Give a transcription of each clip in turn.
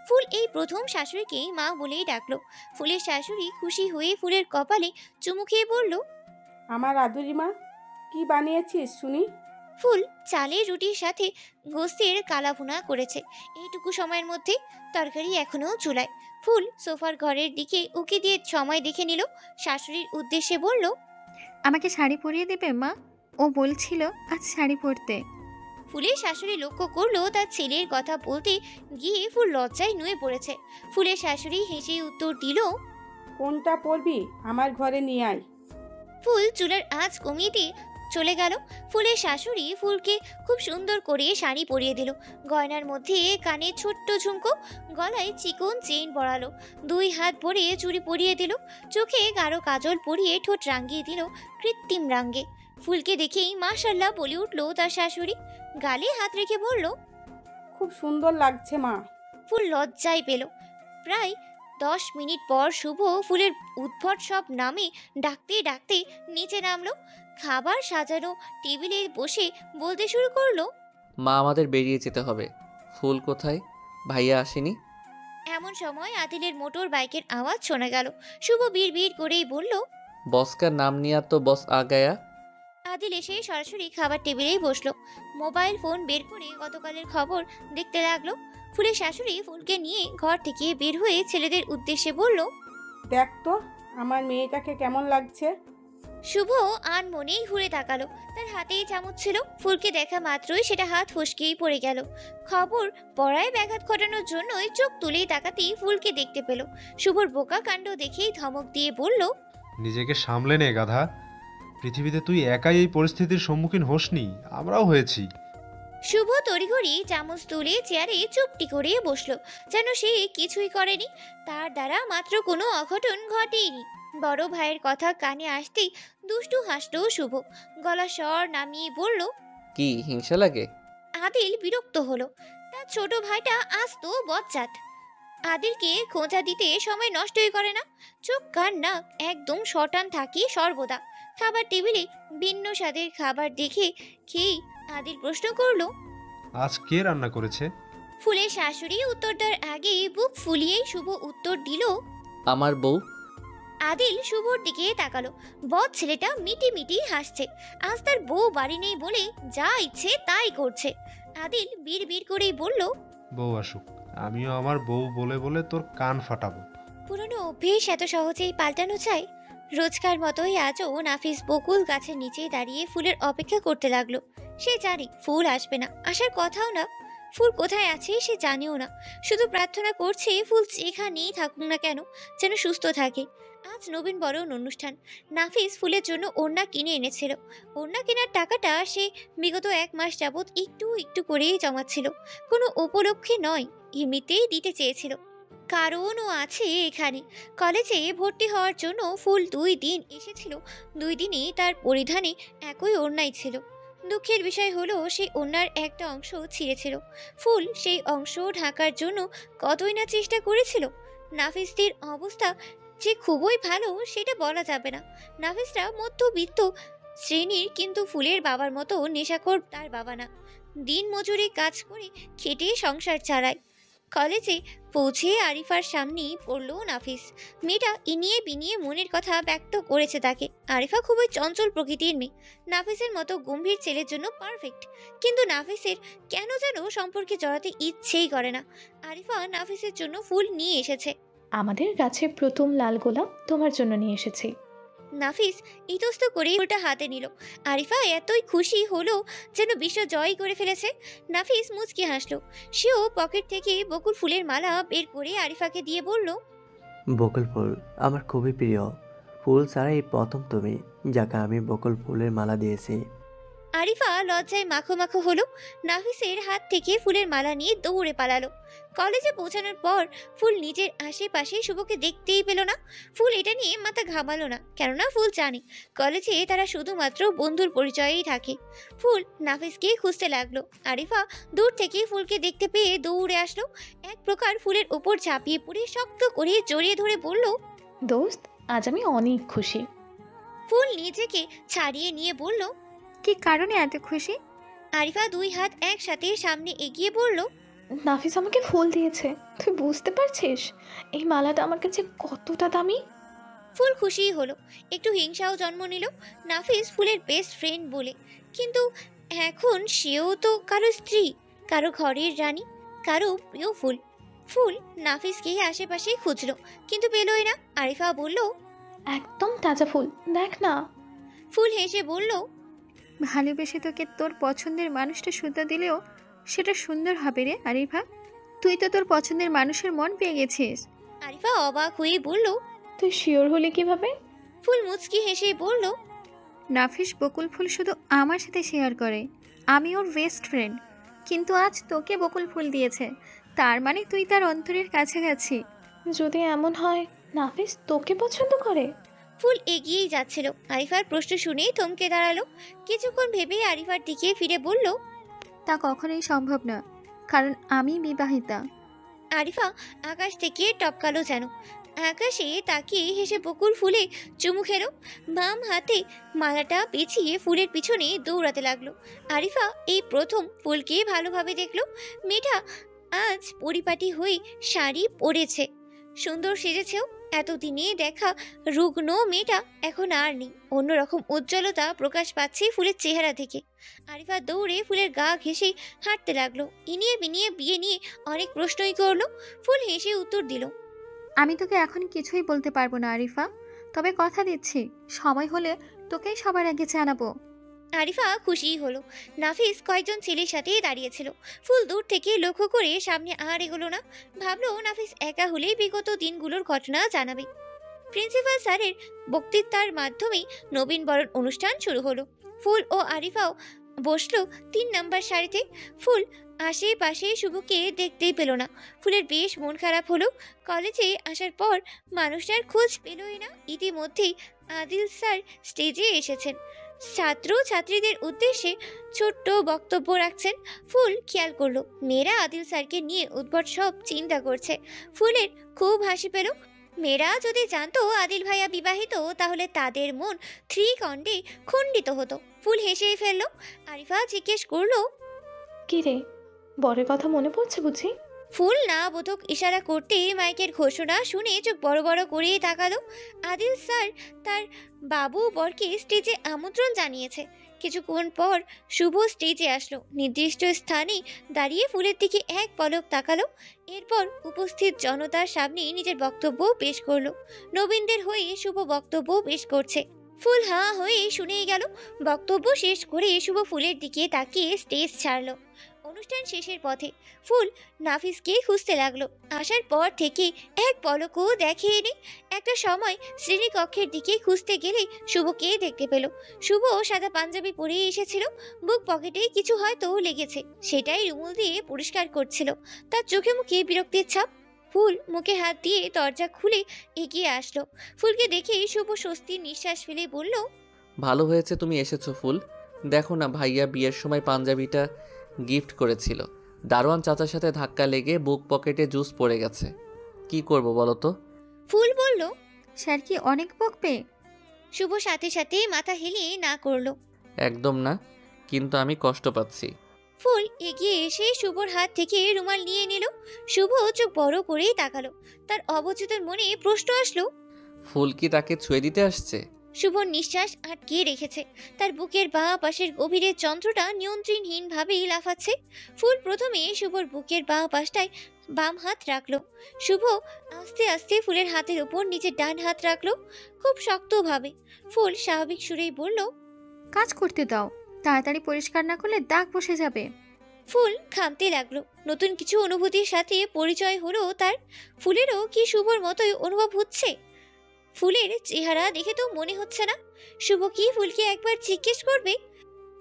ফুল এই প্রথম শাশুড়িকে মা বলেই ডাকলো। ফুলের শাশুড়ি খুশি হয়ে ফুলের কপালে চুমু খেয়ে বলল, আমার আদুরি মা, কি বানিয়েছিস শুনি? ফুল চালের রুটির সাথে গোস্তের কালাভুনা করেছে এইটুকু সময়ের মধ্যে। তরকারি এখনো চুলায়। ফুল সোফার ঘরের দিকে উকি দিয়ে সময় দেখে নিল, শাশুড়ির উদ্দেশ্যে বলল, আমাকে শাড়ি পরিয়ে দেবে মা? ও বলছিল আজ শাড়ি পরতে। ফুলের শাশুড়ি লক্ষ্য করলো তার ছেলের কথা বলতে গিয়ে ফুল লজ্জায় নুয়ে পড়েছে। ফুলের শাশুড়ি হেসে উত্তর দিল, কোনটা পরবি আমার ঘরে নিয়ে আয়। ফুল চুলার আঁচ কমিয়ে দিয়ে চলে গেল। ফুলের শাশুড়ি ফুলকে খুব সুন্দর করে শাড়ি পরিয়ে দিল। গয়নার মধ্যে কানে ছোট্ট ঝুমকো, গলায় চিকন চেইন পরালো, দুই হাত ভরে চুড়ি পরিয়ে দিল, চোখে গাঢ় কাজল পরিয়ে ঠোঁট রাঙিয়ে দিল কৃত্রিম রাঙ্গে। ফুলকে দেখেই মাশাল্লাহ বলে উঠল তার শাশুড়ি, গালে হাত রেখে বলল, খুব সুন্দর লাগছে মা। ফুল লজ্জায় পেল। প্রায় 10 মিনিট পর শুভ ফুলের উদ্ভট সব নামে ডাকতে ডাকতে নিচে নামলো। খাবার সাজানো টেবিলে বসে বলতে শুরু করলো, মা আমাদের বেরিয়ে যেতে হবে। ফুল কোথায়? ভাইয়া আসেনি? এমন সময় আদিলের মোটর বাইকের আওয়াজ শোনা গেল। শুভ বিড় করেই বলল, बॉस का नाम लिया तो बॉस आ गया। আদিল এসে সরাসরি খাবার টেবিলেই বসলো। মোবাইল ফোন বের করে গতকালের খবর দেখতে লাগলো। ফুলের শাশুড়ি ফুলকে নিয়ে ঘর থেকে বের হয়ে ছেলেদের উদ্দেশ্যে বলল, দেখ তো আমার মেয়েটাকে কেমন লাগছে। শুভ আনমনেই ঘুরে তাকালো। তার হাতেই চামচ ছিল। ফুলকে দেখা মাত্রই সেটা হাত ফসকেই পড়ে গেল। খবর পড়ায় ব্যাঘাত ঘটানোর জন্যই চোখ তুলেই তাকাতেই ফুলকে দেখতে পেল। শুভর বোকা কাণ্ড দেখেই ধমক দিয়ে বলল, নিজেকে সামলে নে গাধা। পৃথিবীতে তুই একাই এই পরিস্থিতির সম্মুখীন হোসনি, আমরাও হয়েছি। শুভ তড়িঘড়ি চামচ তুলে চেয়ারে চুপটি করে বসলো, যেন সে কিছুই করেনি। তার দ্বারা মাত্র কোনো অঘটন ঘটেনি। বড় ভাইয়ের কথা কানে আসতেই দুষ্টু হাসলো শুভ। গলা স্বর নামিয়ে বলল, কি হিংসা লাগে? আদিল বিরক্ত হলো। তার ছোট ভাইটা আস্ত বজ্জাত। আদিলকে খোঁজা দিতে সময় নষ্টই করে না। চোখ কান নাক একদম শটান থাকে সর্বদা। খাবার টেবিলে ভিন্ন স্বাদের খাবার দেখে খেয়েই আদিল প্রশ্ন করলো, আজ কে রান্না করেছে? ফুলের শাশুড়ি উত্তর দেওয়ার আগে বুক ফুলিয়েই শুভ উত্তর দিল। আমার বউ। আদিল শুভর দিকে তাকালো। বদ ছেলেটা মিটি মিটি হাসছে। আজ তার বউ বাড়ি নেই বলে যা ইচ্ছে তাই করছে। আদিল বিড় করেই বলল, বউ আসুক, আমিও আমার বউ বলে বলে তোর কান ফাটাবো। পুরনো অভ্যেস এত সহজেই পাল্টানো চাই? রোজকার মতোই আজও নাফিস বকুল গাছের নিচে দাঁড়িয়ে ফুলের অপেক্ষা করতে লাগলো। সে জানে ফুল আসবে না, আসার কথাও না। ফুল কোথায় আছে সে জানেও না। শুধু প্রার্থনা করছে ফুল যেখানেই থাকুক না কেন যেন সুস্থ থাকে। আজ নবীন বরণ অনুষ্ঠান। নাফিস ফুলের জন্য ওড়না কিনে এনেছিল। ওড়না কেনার টাকাটা সে বিগত 1 মাস যাবৎ একটু একটু করেই জমাচ্ছিল। কোনো উপলক্ষে নয়, এমনিতেই দিতে চেয়েছিল। কারণও আছে এখানে। কলেজে ভর্তি হওয়ার জন্য ফুল 2 দিন এসেছিল। 2 দিনই তার পরিধানে একই ওড়নাই ছিল। দুঃখের বিষয় হলো সেই ওড়নার একটা অংশ ছিঁড়েছিল। ফুল সেই অংশ ঢাকার জন্য কতই না চেষ্টা করেছিল। নাফিসদের অবস্থা যে খুবই ভালো সেটা বলা যাবে না। নাফিসরা মধ্যবিত্ত শ্রেণীর, কিন্তু ফুলের বাবার মতো নেশাখোর তার বাবা না। দিন মজুরি কাজ করে খেটে সংসার চালায়। কলেজে পৌঁছে আরিফার সামনেই পড়ল নাফিস। মেয়েটা ইনিয়ে বিনিয়ে মনের কথা ব্যক্ত করেছে তাকে। আরিফা খুবই চঞ্চল প্রকৃতির মেয়ে, নাফিসের মতো গম্ভীর ছেলের জন্য পারফেক্ট। কিন্তু নাফিসের কেন যেন সম্পর্কে জড়াতে ইচ্ছেই করে না। আরিফা নাফিসের জন্য ফুল নিয়ে এসেছে। আমাদের গাছের প্রথম লাল গোলাপ তোমার জন্য নিয়ে এসেছি। নাফিস ইতস্ত করে ফুলটা হাতে নিল। আরিফা এতই খুশি হলো যেন বিশ্ব জয় করে ফেলেছে। নাফিস মুচকি হাসলো। সেও পকেট থেকে বকুল ফুলের মালা বের করে আরিফাকে দিয়ে বলল, বকুল ফুল আমার খুবই প্রিয়। ফুল ছাড়া এই প্রথম তুমি যাকে আমি বকুল ফুলের মালা দিয়েছি। আরিফা লজ্জায় মাখো মাখো হলো। নাফিসের হাত থেকে ফুলের মালা নিয়ে দৌড়ে পালালো। কলেজে পৌঁছানোর পর ফুল নিজের আশেপাশে শুভকে দেখতেই পেল না। ফুল এটা নিয়ে মাথা ঘামালো না, কেননা ফুল জানে কলেজে তারা শুধুমাত্র বন্ধুর পরিচয়েই থাকে। ফুল নাফিসকে খুঁজতে লাগলো। আরিফা দূর থেকে ফুলকে দেখতে পেয়ে দৌড়ে আসলো। এক প্রকার ফুলের ওপর ঝাঁপিয়ে পড়ে শক্ত করে জড়িয়ে ধরে বলল, দোস্ত, আজ আমি অনেক খুশি। ফুল নিজেকে ছাড়িয়ে নিয়ে বলল, কি কারণে এত খুশি? আরিফা 2 হাত একসাথে সামনে এগিয়ে বলল, নাফিস আমাকে ফুল দিয়েছে, তুই বুঝতে পারছিস এই মালাটা আমার কাছে কতটা দামি? ফুল খুশিই হলো, একটু হিংসাও জন্ম নিল নাফিস ফুলের বেস্ট ফ্রেন্ড বলে। কিন্তু এখন সেও তো কারো স্ত্রী, কারো ঘরের রানী, কারো প্রিয় ফুল। ফুল নাফিসকে আশেপাশে খুঁজলো কিন্তু পেলই না। আরিফা বলল, একদম তাজা ফুল, দেখ না। ফুল হেসে বলল, ভালোবেসে তোকে তোর পছন্দের মানুষটা সুতা দিলেও সেটা সুন্দর হবে রে আরিফা। তুই তো তোর পছন্দের মানুষের মন পেয়ে গেছিস। আরিফা অবাক হয়ে বলল। তুই শিওর হলি কিভাবে? ফুল মুচকি হেসে বলল, নাফিস বকুল ফুল শুধু আমার সাথে শেয়ার করে, আমি ওর বেস্ট ফ্রেন্ড। কিন্তু আজ তোকে বকুল ফুল দিয়েছে, তার মানে তুই তার অন্তরের কাছাকাছি। যদি এমন হয় নাফিস তোকে পছন্দ করে? ফুল এগিয়েই যাচ্ছিল, আরিফার প্রশ্ন শুনেই থমকে দাঁড়ালো। কিছুক্ষণ ভেবে আরিফার দিকে ফিরে বলল, তা কখনোই সম্ভব না, কারণ আমি বিবাহিতা। আরিফা আকাশ থেকে টপকালো যেন। আকাশে তাকিয়ে হেসে বকুল ফুলে চুমু খেলো, বাম হাতে মালাটা পেঁচিয়ে ফুলের পিছনে দৌড়াতে লাগলো। আরিফা এই প্রথম ফুলকে ভালোভাবে দেখলো। মেয়েটা আজ পরিপাটি হয়ে শাড়ি পরেছে, সুন্দর সেজেছেও। এতদিনে দেখা রুগ্ন মেয়েটা এখন আর নেই, অন্যরকম উজ্জ্বলতা প্রকাশ পাচ্ছে ফুলের চেহারা থেকে। আরিফা দৌড়ে ফুলের গা ঘেঁষে হাঁটতে লাগলো। ইনিয়ে বিনিয়ে বিয়ে নিয়ে অনেক প্রশ্নই করলো। ফুল হেসে উত্তর দিল, আমি তোকে এখন কিছুই বলতে পারবো না আরিফা, তবে কথা দিচ্ছি সময় হলে তোকেই সবার আগে জানাবো। আরিফা খুশিই হলো। নাফিস কয়েকজন ছেলের সাথে দাঁড়িয়েছিল। ফুল দূর থেকে লক্ষ্য করে সামনে আর এগোলো না। ভাবলো নাফিস একা হলেই বিগত দিনগুলোর ঘটনা জানাবে। প্রিন্সিপাল স্যারের বক্তৃতার মাধ্যমেই নবীনবরণ অনুষ্ঠান শুরু হলো। ফুল ও আরিফাও বসলো 3 নম্বর সারিতে। ফুল আশেপাশে শুভকে দেখতেই পেল না। ফুলের বেশ মন খারাপ হলো। কলেজে আসার পর মানুষটার খোঁজ পেলই না। ইতিমধ্যেই আদিল স্যার স্টেজে এসেছেন, ছাত্র ছাত্রীদের উদ্দেশ্যে ছোট্ট বক্তব্য রাখছেন। ফুল খেয়াল করলো মেয়েরা আদিল স্যারকে নিয়ে উদ্ভট সব চিন্তা করছে। ফুলের খুব হাসি পেল। মেয়েরা যদি জানতো আদিল ভাইয়া বিবাহিত তাহলে তাদের মন 3 খণ্ডে খণ্ডিত হতো। ফুল হেসেই ফেললো। আরিফা জিজ্ঞেস করলো, কি রে, বরের কথা মনে পড়ছে বুঝি? ফুল না বোধক ইশারা করতে মাইকের ঘোষণা শুনে চোখ বড় বড় করে তাকালো। আদিল স্যার তার বাবু বরকে স্টেজে আমন্ত্রণ জানিয়েছে। কিছুক্ষণ পর শুভ স্টেজে আসলো। নির্দিষ্ট স্থানে দাঁড়িয়ে ফুলের দিকে এক পলক তাকালো, এরপর উপস্থিত জনতার সামনে নিজের বক্তব্য পেশ করলো। নবীনদের হয়ে শুভ বক্তব্য পেশ করছে। ফুল হাঁ হয়ে শুনেই গেল। বক্তব্য শেষ করে শুভ ফুলের দিকে তাকিয়ে স্টেজ ছাড়লো। অনুষ্ঠান শেষের পথে ফুল নাফিসকে খুঁজতে লাগলো। আসার পর থেকে এক পলকও দেখেনি। একটা সময় শ্রেণীকক্ষের দিকে খুঁজতে গেলে শুভকে দেখতে পেল। শুভ সাদা পাঞ্জাবি পরে এসেছিল, বুক পকেটে কিছু হয়তো লেগেছে, সেটাই রুমাল দিয়ে পরিষ্কার করছিল। তার চোখে মুখে বিরক্তির ছাপ। ফুল মুখে হাত দিয়ে দরজা খুলে এগিয়ে আসলো। ফুলকে দেখে শুভ স্বস্তির নিঃশ্বাস ফেলে বলল, ভালো হয়েছে তুমি এসেছো ফুল। দেখো না ভাইয়া বিয়ের সময় পাঞ্জাবিটা গিফট করেছিল, দারোয়ান চাচার সাথে ধাক্কা লেগে বুক পকেটে জুস পড়ে গেছে। কি করব বলো তো? ফুল বলল। স্যার কি অনেক বকবে? শুভ সাথে সাথে মাথা হেলিয়ে না করলো। একদম না, কিন্তু আমি কষ্ট পাচ্ছি। ফুল এগিয়ে এসে শুভর হাত থেকে রুমাল নিয়ে নিল। শুভ চোখ বড় করে তাকালো। তার অবচেতন মনে প্রশ্ন আসলো, ফুল কি তাকে ছুঁয়ে দিতে আসছে? শুভর নিঃশ্বাস আটকে রেখেছে। তার বুকের বাঁ পাশের গভীরের যন্ত্রটা নিয়ন্ত্রণহীনভাবেই লাফাচ্ছে। ফুল প্রথমে শুভর বুকের বাঁ পাশটায় বাম হাত রাখলো। শুভ আস্তে আস্তে ফুলের হাতের উপর নিজের ডান হাত রাখলো, খুব শক্তভাবে। ফুল স্বাভাবিক সুরেই বলল, কাজ করতে দাও, তাড়াতাড়ি পরিষ্কার না করলে দাগ বসে যাবে। ফুল ঘামতে লাগলো। নতুন কিছু অনুভূতির সাথে পরিচয় হলো তার। ফুলেরও কি শুভর মতোই অনুভব হচ্ছে? ফুলের চেহারা দেখে তো মনে হচ্ছে না। শুভ কি ফুলকে একবার জিজ্ঞেস করবে?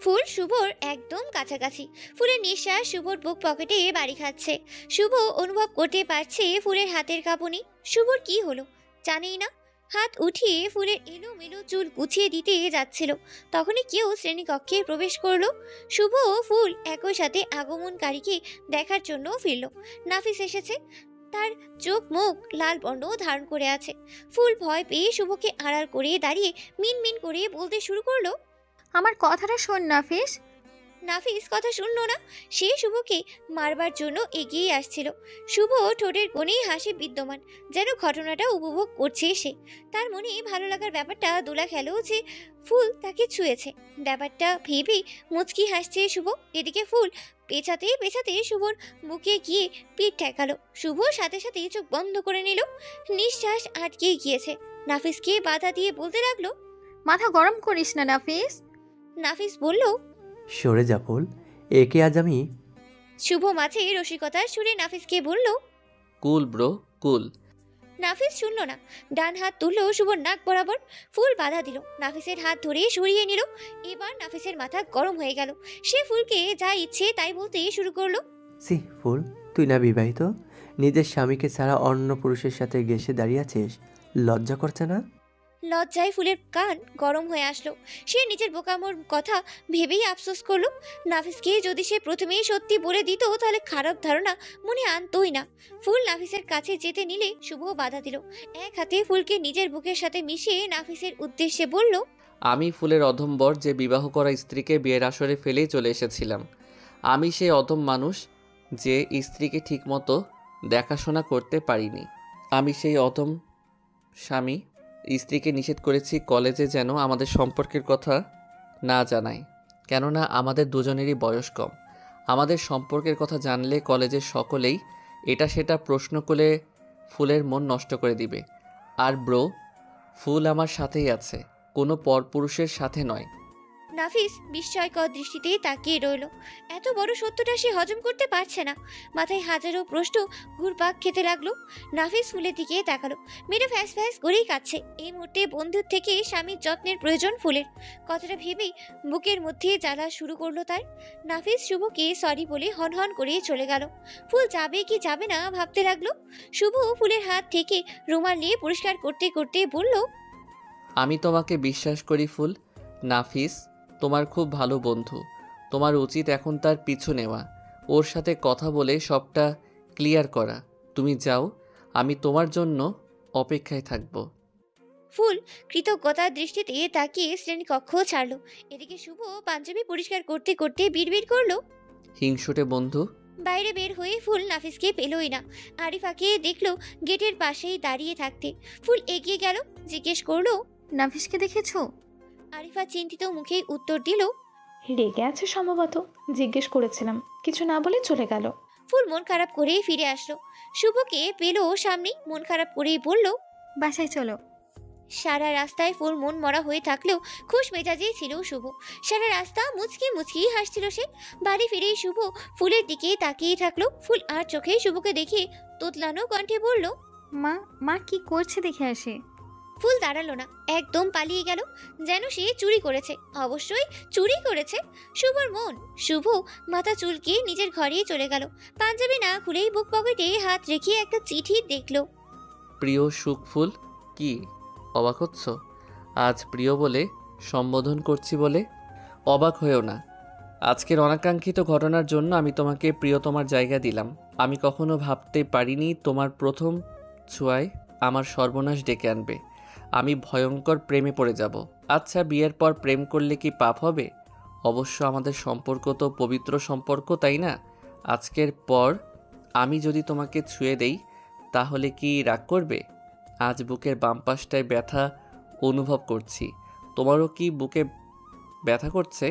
ফুল শুভর একদম কাছাকাছি। ফুলের নিঃশ্বাস শুভর বুক পকেটে বাড়ি খাচ্ছে। শুভ অনুভব করতে পারছে ফুলের হাতের কাঁপুনি। শুভর কি হলো জানেই না। হাত উঠিয়ে ফুলের এলোমেলো চুল গুছিয়ে দিতে যাচ্ছিল, তখনই কেউ শ্রেণীকক্ষে প্রবেশ করলো। শুভ ও ফুল একই সাথে আগমনকারীকে দেখার জন্য ফিরল। নাফিস এসেছে। তার চোখ মুখ লাল বর্ণ ধারণ করে আছে। ফুল ভয় পেয়ে শুভকে আড়াল করে দাঁড়িয়ে মিনমিন করে বলতে শুরু করলো, আমার কথাটা শোন নাফিস। নাফিস কথা শুনলো না। সে শুভকে মারবার জন্য এগিয়ে আসছিল। শুভ ঠোঁটের কোণেই হাসি বিদ্যমান, যেন ঘটনাটা উপভোগ করছে সে। তার মনে ভালো লাগার ব্যাপারটা দোলা খেলো যে ফুল তাকে ছুঁয়েছে। ব্যাপারটা ভেবেই মুচকি হাসছে শুভ। এদিকে ফুল পেছাতে পেছাতে শুভর বুকে গিয়ে পিঠ ঠেকালো। শুভ সাথে সাথে চোখ বন্ধ করে নিল। নিঃশ্বাস আটকে গিয়েছে। নাফিসকে বাধা দিয়ে বলতে লাগলো। মাথা গরম করিস না নাফিস। নাফিস বলল। সরে যা ফুল, একে আজ আমি। শুভ মাঝে রসিকতার সুরে নাফিসকে বলল। কুল ব্রো, কুল। নাফিস শুনল না। ডান হাত তুললো শুভর নাক বরাবর। ফুল বাধা দিল, নাফিসের হাত ধরে সরিয়ে নিল। এবার নাফিসের মাথা গরম হয়ে গেল। সে ফুলকে যা ইচ্ছে তাই বলতে শুরু করলো। সি ফুল, তুই না বিবাহিত, নিজের স্বামীকে ছাড়া অন্য পুরুষের সাথে ঘেঁষে দাঁড়িয়ে আছিস, লজ্জা করছে না? লজ্জায় ফুলের কান গরম হয়ে আসলো। সে নিজের বোকামোর কথা ভেবেই আফসোস করলো। নাফিসকে যদি সে প্রথমেই সত্যি বলে দিত তাহলে খারাপ ধারণা মনে আনতোই না। ফুল নাফিসের কাছে যেতে নিলে শুভ বাধা দিল। এক হাতে ফুলকে নিজের বুকের সাথে মিশিয়ে নাফিসের উদ্দেশ্যে বলল। আমি ফুলের অধমবর যে বিবাহ করা স্ত্রীকে বিয়ের আসরে ফেলেই চলে এসেছিলাম। আমি সেই অধম মানুষ যে স্ত্রীকে ঠিকমতো দেখাশোনা করতে পারিনি। আমি সেই অধম স্বামী, স্ত্রীকে নিষেধ করেছি কলেজে যেন আমাদের সম্পর্কের কথা না জানায়, কেননা আমাদের দুজনেরই বয়স কম। আমাদের সম্পর্কের কথা জানলে কলেজের সকলেই এটা সেটা প্রশ্ন করে ফুলের মন নষ্ট করে দিবে। আর ব্রো, ফুল আমার সাথেই আছে, কোনো পরপুরুষের সাথে নয়। নাফিস বিস্ময়কর দৃষ্টিতে তাকিয়ে রইল। এত বড় সত্যটা সে হজম করতে পারছে না। মাথায় হাজারো প্রশ্ন ঘুরপাক খেতে লাগলো। নাফিস ফুলের দিকে তাকালো। মেয়েটা ফ্যাস ফ্যাস করেই কাঁদছে। এই মুহূর্তে বন্ধুর থেকে স্বামীর যত্নের প্রয়োজন ফুলের। কথাটা ভেবেই বুকের মধ্যে জ্বালা শুরু করলো তার। নাফিস শুভকে সরি বলে হনহন করে চলে গেল। ফুল যাবে কি যাবে না ভাবতে লাগলো। শুভ ফুলের হাত থেকে রুমাল নিয়ে পরিষ্কার করতে করতে বলল। আমি তোমাকে বিশ্বাস করি ফুল। নাফিস তোমার খুব ভালো বন্ধু, তোমার উচিত এখন তার পিছু নেওয়া, ওর সাথে কথা বলে সবটা ক্লিয়ার করা। তুমি যাও, আমি তোমার জন্য অপেক্ষায় থাকব। ফুল কৃতজ্ঞতার দৃষ্টিতে তাকিয়ে শ্রেণীকক্ষ ছাড়ল। এদিকে শুভ পাঞ্জাবি পরিষ্কার করতে করতে বিড়বিড় করলো। হিংসুটে বন্ধু। বাইরে বের হয়ে ফুল নাফিসকে পেলই না। আরিফাকে দেখলো গেটের পাশেই দাঁড়িয়ে থাকতে। ফুল এগিয়ে গেল, জিজ্ঞেস করলো। নাফিসকে দেখেছো? আরিফা চিন্তিত মুখে উত্তর দিল। রেগে আছে সম্ভবত, জিজ্ঞেস করেছিলাম, কিছু না বলে চলে গেল। ফুল মন খারাপ করেই ফিরে আসলো। শুভকে পেলো সামনে, মন খারাপ করেই বলল। বাসায় চলো। সারা রাস্তায় ফুল মন মরা হয়ে থাকলেও খুশ মেজাজেই ছিল শুভ। সারা রাস্তা মুচকি মুচকি হাসছিল সে। বাড়ি ফিরেই শুভ ফুলের দিকে তাকিয়ে থাকলো। ফুল আর চোখে শুভকে দেখে তোতলানো কণ্ঠে বলল। মা, মা কি করছে দেখে আসে। ফুল দাঁড়ালো না, একদম পালিয়ে গেল, যেন সে চুরি করেছে। অবশ্যই চুরি করেছে শুভর মন। শুভ মাথা চুলকে নিজের ঘরে চলে গেল। পাঞ্জাবি না খুলেই বুক পকেটে হাত রেখে একটা চিঠি দেখলো। প্রিয় সুখফুল। কি অবাক হচ্ছ? আজ প্রিয় বলে সম্বোধন করছি বলে অবাক হয়েও না। আজকের অনাকাঙ্ক্ষিত ঘটনার জন্য আমি তোমাকে প্রিয়তমার জায়গা দিলাম। আমি কখনো ভাবতে পারিনি তোমার প্রথম ছোঁয়ায় আমার সর্বনাশ ডেকে আনবে। আমি ভয়ঙ্কর প্রেমে পড়ে যাব। আচ্ছা, বিয়ের পর প্রেম করলে কি পাপ হবে? অবশ্য আমাদের সম্পর্ক তো পবিত্র সম্পর্ক, তাই না? আজকের পর আমি যদি তোমাকে ছুঁয়ে দেই তাহলে কি রাগ করবে? আজ বুকের বাম পাশটায় ব্যথা অনুভব করছি। তোমারও কি বুকে ব্যথা করছে?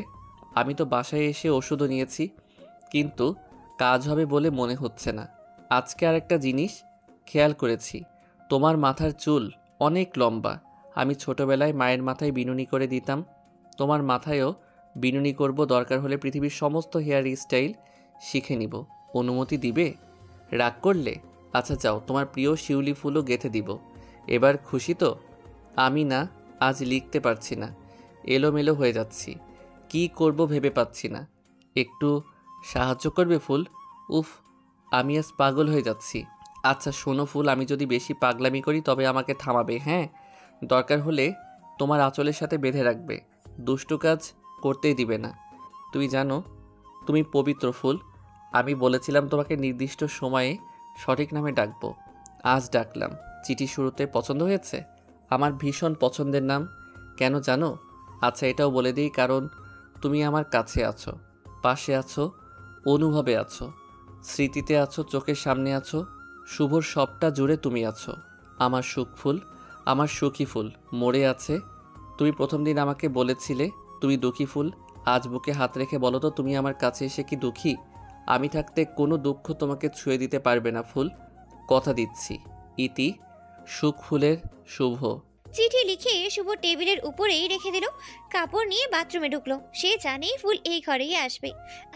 আমি তো বাসায় এসে ওষুধও নিয়েছি, কিন্তু কাজ হবে বলে মনে হচ্ছে না। আজকে আরেকটা জিনিস খেয়াল করেছি, তোমার মাথার চুল অনেক লম্বা। আমি ছোটবেলায় মায়ের মাথায় বিনুনি করে দিতাম, তোমার মাথায়ও বিনুনি করব। দরকার হলে পৃথিবীর সমস্ত হেয়ার স্টাইল শিখে নিব। অনুমতি দিবে? রাগ করলে? আচ্ছা যাও, তোমার প্রিয় শিউলি ফুলও গেঁথে দিব। এবার খুশি তো? আমি না, আজ লিখতে পারছি না, এলোমেলো হয়ে যাচ্ছি, কি করব ভেবে পাচ্ছি না। একটু সাহায্য করবে ফুল? উফ, আমি আজ পাগল হয়ে যাচ্ছি। আচ্ছা শোনো ফুল, আমি যদি বেশি পাগলামি করি তবে আমাকে থামাবে, হ্যাঁ? দরকার হলে তোমার আঁচলের সাথে বেঁধে রাখবে, দুষ্টু কাজ করতেই দিবে না। তুমি জানো তুমি পবিত্র ফুল। আমি বলেছিলাম তোমাকে নির্দিষ্ট সময়ে সঠিক নামে ডাকবো, আজ ডাকলাম। চিঠি শুরুতে পছন্দ হয়েছে? আমার ভীষণ পছন্দের নাম। কেন জানো? আচ্ছা এটাও বলে দিই, কারণ তুমি আমার কাছে আছো, পাশে আছো, অনুভবে আছো, স্মৃতিতে আছো, চোখের সামনে আছো। শুভর সবটা জুড়ে তুমি আছো। আমার সুখ ফুল, আমার সুখী ফুল মরে আছে। তুমি প্রথম দিন আমাকে বলেছিলে তুমি দুঃখী ফুল। আজ বুকে হাত রেখে বলো তো, তুমি আমার কাছে এসে কি দুঃখী? আমি থাকতে কোনো দুঃখ তোমাকে ছুঁয়ে দিতে পারবে না ফুল, কথা দিচ্ছি। ইতি, সুখ ফুলের শুভ। চিঠি লিখে শুভ টেবিলের উপরেই রেখে দিল। কাপড় নিয়ে বাথরুমে ঢুকলো। সে জানে ফুল এই ঘরেই আসবে,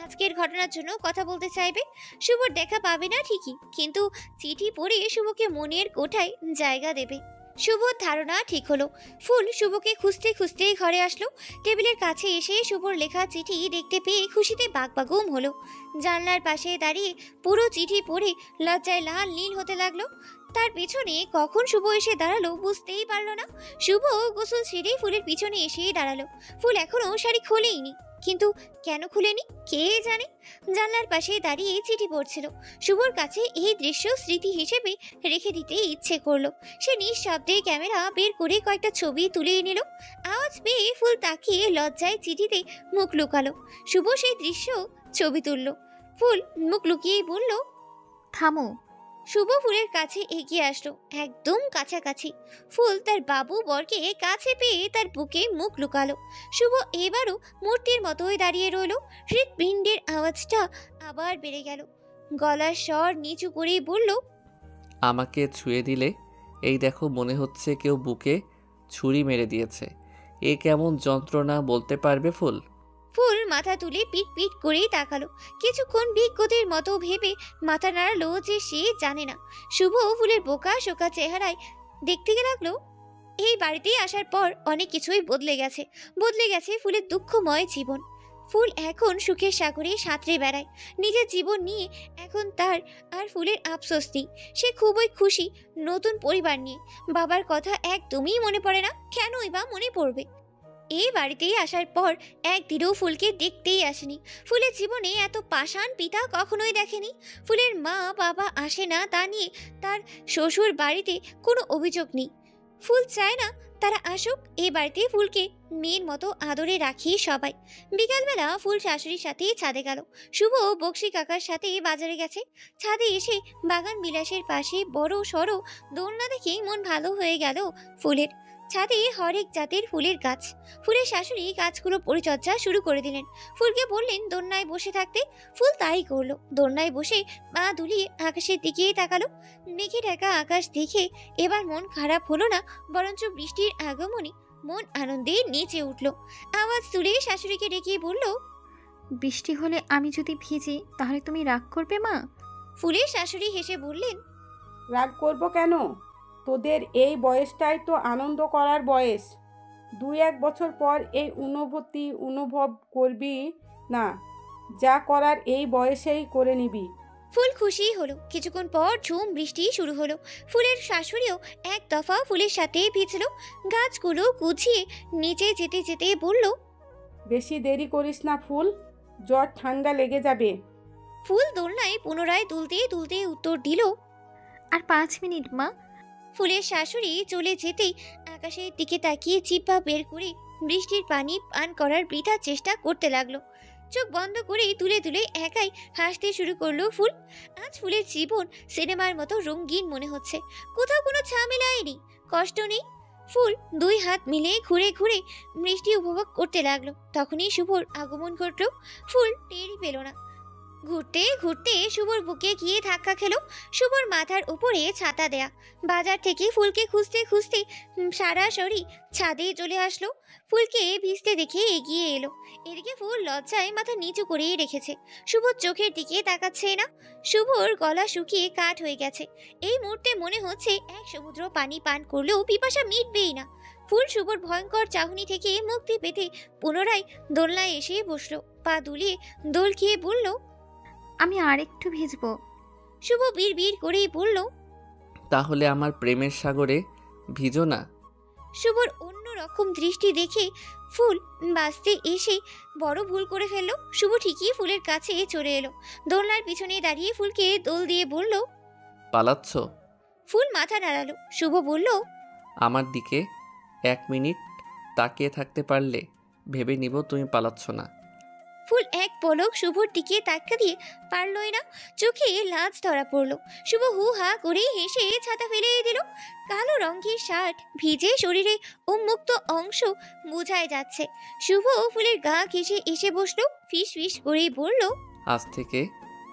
আজকের ঘটনার জন্য কথা বলতে চাইবে। শুভর দেখা পাবে না ঠিকই, কিন্তু চিঠি পড়ে শুভকে মনের কোঠায় জায়গা দেবে। শুভর ধারণা ঠিক হলো। ফুল শুভকে খুঁজতে খুঁজতে ঘরে আসলো। টেবিলের কাছে এসে শুভর লেখা চিঠি দেখতে পেয়ে খুশিতে বাগবাগুম হলো। জানলার পাশে দাঁড়িয়ে পুরো চিঠি পড়ে লজ্জায় লাল নীল হতে লাগলো। তার পিছনে কখন শুভ এসে দাঁড়ালো বুঝতেই পারলো না। শুভ গোসল সেরে ফুলের পিছনে এসেই দাঁড়ালো। ফুল এখনো শাড়ি খোলেইনি, কিন্তু কেন খুলেনি কে জানে। জানলার পাশে দাঁড়িয়ে চিঠি পড়ছিল। শুভর কাছে এই দৃশ্য স্মৃতি হিসেবে রেখে দিতে ইচ্ছে করলো। সে নিঃশব্দে ক্যামেরা বের করে কয়েকটা ছবি তুলে নিল। আওয়াজ পেয়ে ফুল তাকিয়ে লজ্জায় চিঠিতে মুখ লুকালো। শুভ সেই দৃশ্য ছবি তুললো। ফুল মুখ লুকিয়েই বলল, থামো। শুভ ফুলের কাছে এগিয়ে আসলো, একদম কাছাকাছি। ফুল তার বাবু বরকে কাছে পেয়ে তার বুকে মুখ লুকালো। শুভ এবারও মূর্তির মতোই দাঁড়িয়ে রইল। হৃৎপিণ্ডের আওয়াজটা আবার বেড়ে গেল। গলার স্বর নিচু করেই বলল, আমাকে ছুঁয়ে দিলে এই দেখো, মনে হচ্ছে কেউ বুকে ছুরি মেরে দিয়েছে। এ কেমন যন্ত্রণা বলতে পারবে ফুল? ফুল মাথা তুলে পিট পিট করেই তাকালো। কিছুক্ষণ বিজ্ঞদের মতো ভেবে মাথা নাড়ালো যে সে জানে না। শুভ ফুলের বোকা শোকা চেহারায় দেখতে লাগলো। এই বাড়িতে আসার পর অনেক কিছুই বদলে গেছে। বদলে গেছে ফুলের দুঃখময় জীবন। ফুল এখন সুখের সাগরে সাঁতরে বেড়ায়। নিজের জীবন নিয়ে এখন তার আর ফুলের আফসোস নেই। সে খুবই খুশি নতুন পরিবার নিয়ে। বাবার কথা একদমই মনে পড়ে না, কেনই বা মনে পড়বে। এই বাড়িতেই আসার পর একদিনও ফুলকে দেখতেই আসেনি। ফুলের জীবনে এত পাষাণ পিতা কখনোই দেখেনি। ফুলের মা বাবা আসে না তা নিয়ে তার শ্বশুর বাড়িতে কোনো অভিযোগ নেই। ফুল চায় না তারা আসুক। এই বাড়িতে ফুলকে মেয়ের মতো আদরে রাখি সবাই। বিকালবেলা ফুল শাশুড়ির সাথে ছাদে গেল। শুভ বক্সি কাকার সাথে বাজারে গেছে। ছাদে এসে বাগান বিলাসের পাশে বড় সড়ো দোলনা দেখেই মন ভালো হয়ে গেল ফুলের। ছাদে হরেক জাতের ফুলের গাছ। ফুলের শাশুড়ি গাছগুলো পরিচর্যা শুরু করে দিলেন। ফুলকে বললেন দোলনায় বসে থাকতে। ফুল তাই করলো। দোলনায় বসে পা দুলিয়ে আকাশের দিকেই তাকালো। মেঘে ঢাকা আকাশ দেখে এবার মন খারাপ হলো না, বরঞ্চ বৃষ্টির আগমনে মন আনন্দে নেচে উঠল। আওয়াজ তুলে শাশুড়িকে ডেকে বলল, বৃষ্টি হলে আমি যদি ভিজি তাহলে তুমি রাগ করবে মা? ফুলের শাশুড়ি হেসে বললেন, রাগ করব কেন? তোদের এই বয়সটাই তো আনন্দ করার বয়স। 2-1 বছর পর এই অনুভব করবি না। যা করার এই বয়সেই করে নিবি। ফুল খুশি হলো। কিছুক্ষণ পর ঝুম বৃষ্টি শুরু হলো। ফুলের শাশুড়িও এক দফা ফুলের সাথে ভিজল। গাছগুলো গুছিয়ে নিচে যেতে যেতে বলল, বেশি দেরি করিস না ফুল, জ্বর ঠান্ডা লেগে যাবে। ফুল দোলনায় পুনরায় দুলতে দুলতে উত্তর দিল, আর 5 মিনিট মা। ফুলের শাশুড়ি চলে যেতেই আকাশের দিকে তাকিয়ে জিহ্বা বের করে বৃষ্টির পানি পান করার বৃথা চেষ্টা করতে লাগলো। চোখ বন্ধ করে তুলে তুলে একাই হাসতে শুরু করলো ফুল। আজ ফুলের জীবন সিনেমার মতো রঙিন মনে হচ্ছে। কোথাও কোনো ঝামেলাই নেই, কষ্ট নেই। ফুল 2 হাত মিলে ঘুরে ঘুরে বৃষ্টি উপভোগ করতে লাগলো। তখনই শুভর আগমন ঘটলো। ফুল টেরই পেল না। ঘুরতে ঘুরতে শুভর বুকে গিয়ে ধাক্কা খেলো। শুভর মাথার উপরে ছাতা দেয়া। বাজার থেকে ফুলকে খুঁজতে খুঁজতে সরাসরি ছাদে চলে আসলো। ফুলকে ভিজতে দেখে এগিয়ে এলো। এদিকে ফুল লজ্জায় মাথা নিচু করেই রেখেছে। শুভর চোখের দিকে তাকাচ্ছে না। শুভর গলা শুকিয়ে কাঠ হয়ে গেছে। এই মুহূর্তে মনে হচ্ছে এক সমুদ্র পানি পান করলেও পিপাসা মিটবেই না। ফুল শুভর ভয়ঙ্কর চাহনি থেকে মুক্তি পেতে পুনরায় দোলনায় এসে বসলো। পা দুলিয়ে দোল খেয়ে বলল, আমি আরেকটু ভিজবো। শুভ বিড় করেই বলল, তাহলে আমার প্রেমের সাগরে ভিজো না। শুভর অন্যরকম দৃষ্টি দেখে ফুল বাঁচতে এসে বড় ভুল করে ফেললো। শুভ ঠিকই ফুলের কাছে চলে এলো। দোলনার পিছনে দাঁড়িয়ে ফুলকে দোল দিয়ে বলল, পালাচ্ছ? ফুল মাথা নাড়ালো। শুভ বলল, আমার দিকে 1 মিনিট তাকিয়ে থাকতে পারলে ভেবে নিব তুমি পালাচ্ছ না। ফুল এক পলক শুভর দিকে তাকা দিয়ে পারলই না, চোখে লাজ ধরা পড়লো। শুভ হু হা করে হেসে ছাতা ফেলে দিল। কালো রঙের শার্ট ভিজে শরীরে উন্মুক্ত অংশ বোঝাই যাচ্ছে। শুভ ফুলের গা ঘেঁষে এসে বসলো, ফিস ফিস করে বলল, আজ থেকে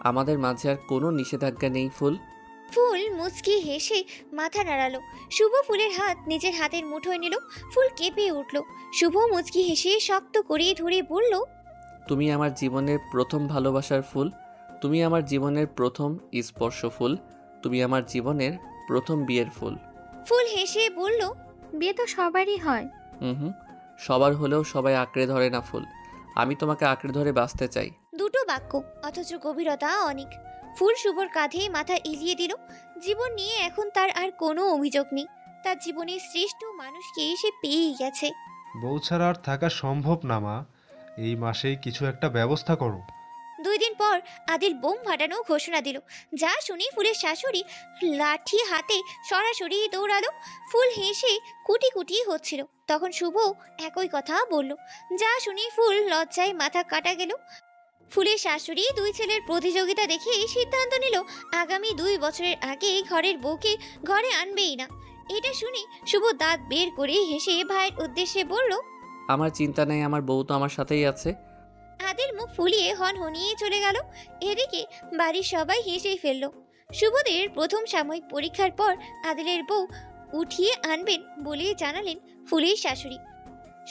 আমাদের মাঝে আর কোনো নিষেধাজ্ঞা নেই ফুল। ফুল মুচকি হেসে মাথা নাড়ালো। শুভ ফুলের হাত নিজের হাতের মুঠোয় নিল। ফুল কেঁপে উঠল। শুভ মুচকি হেসে শক্ত করে ধরে বলল, তুমি আমার জীবনের প্রথম ভালোবাসার ফুল, তুমি আমার জীবনের প্রথম স্পর্শ ফুল, তুমি আমার জীবনের প্রথম বিয়ের ফুল। ফুল হেসে বলল, বিয়ে তো সবারই হয়। হুম, সবার হলেও সবাই আঁকড়ে ধরে না ফুল। আমি তোমাকে আঁকড়ে ধরে বাঁচতে চাই। দুটো বাক্য অথচ গভীরতা অনেক। ফুল শুভর কাঁধে মাথা এলিয়ে দিল। জীবন নিয়ে এখন তার আর কোনো অভিযোগ নেই। তার জীবনের শ্রেষ্ঠ মানুষকে সে পেয়েই গেছে। বউ ছাড়া আর থাকা সম্ভব না মা, এই মাসেই কিছু একটা ব্যবস্থা করো। 2 দিন পর আদিল বোম ফাটানো ঘোষণা দিল। যা শুনে ফুলের শাশুড়ি লাঠি হাতে সরাসরি দৌড়ালো। ফুল হেসে কুটি কুটি হচ্ছিল। তখন শুভ একই কথা বলল। যা শুনে ফুল লজ্জায় মাথা কাটা গেল। ফুলের শাশুড়ি 2 ছেলের প্রতিযোগিতা দেখে সিদ্ধান্ত নিল আগামী 2 বছরের আগে ঘরের বউকে ঘরে আনবেই না। এটা শুনে শুভ দাঁত বের করে হেসে ভাইয়ের উদ্দেশ্যে বলল, আমার চিন্তা নেই, আমার বউ তো আমার সাথেই আছে। আদিল মুখ ফুলিয়ে হনহনিয়ে চলে গেল। এদিকে বাড়ির সবাই হেসেই ফেলল। শুভদের প্রথম সাময়িক পরীক্ষার পর আদিলের বউ উঠিয়ে আনবেন বলে জানালেন ফুলের শাশুড়ি।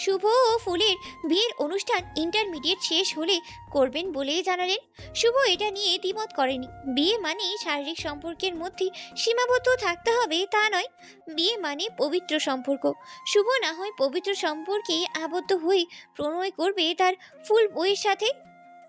শুভ ও ফুলের বিয়ের অনুষ্ঠান ইন্টারমিডিয়েট শেষ হলে করবেন বলে জানালেন। শুভ এটা নিয়ে দ্বিমত করেনি। বিয়ে মানে শারীরিক সম্পর্কের মধ্যে সীমাবদ্ধ থাকতে হবে তা নয়। বিয়ে মানে পবিত্র সম্পর্ক। শুভ না হয় পবিত্র সম্পর্কে আবদ্ধ হয়ে প্রণয় করবে তার ফুল বইয়ের সাথে।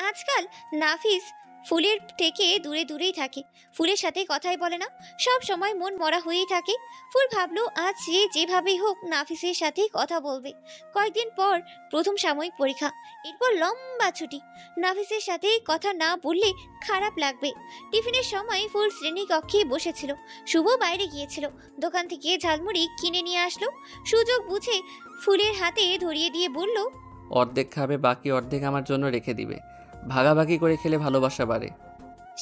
আজকাল নাফিস ফুলের থেকে দূরে দূরেই থাকে। ফুলের সাথে কথাই বলে না, সব সময় মন মরা হয়েই থাকে। ফুল ভাবলো আজ সে যেভাবেই হোক নাফিসের সাথে কথা বলবে। কয়েকদিন পর প্রথম সাময়িক পরীক্ষা, এরপর লম্বা ছুটি। নাফিসের সাথে কথা না বললে খারাপ লাগবে। টিফিনের সময় ফুল শ্রেণীকক্ষে বসেছিল। শুভ বাইরে গিয়েছিল, দোকান থেকে ঝালমুড়ি কিনে নিয়ে আসলো। সুযোগ বুঝে ফুলের হাতে ধরিয়ে দিয়ে বলল, অর্ধেক খাবে, বাকি অর্ধেক আমার জন্য রেখে দিবে। ভাগাভাগি করে খেলে ভালোবাসা বাড়ে।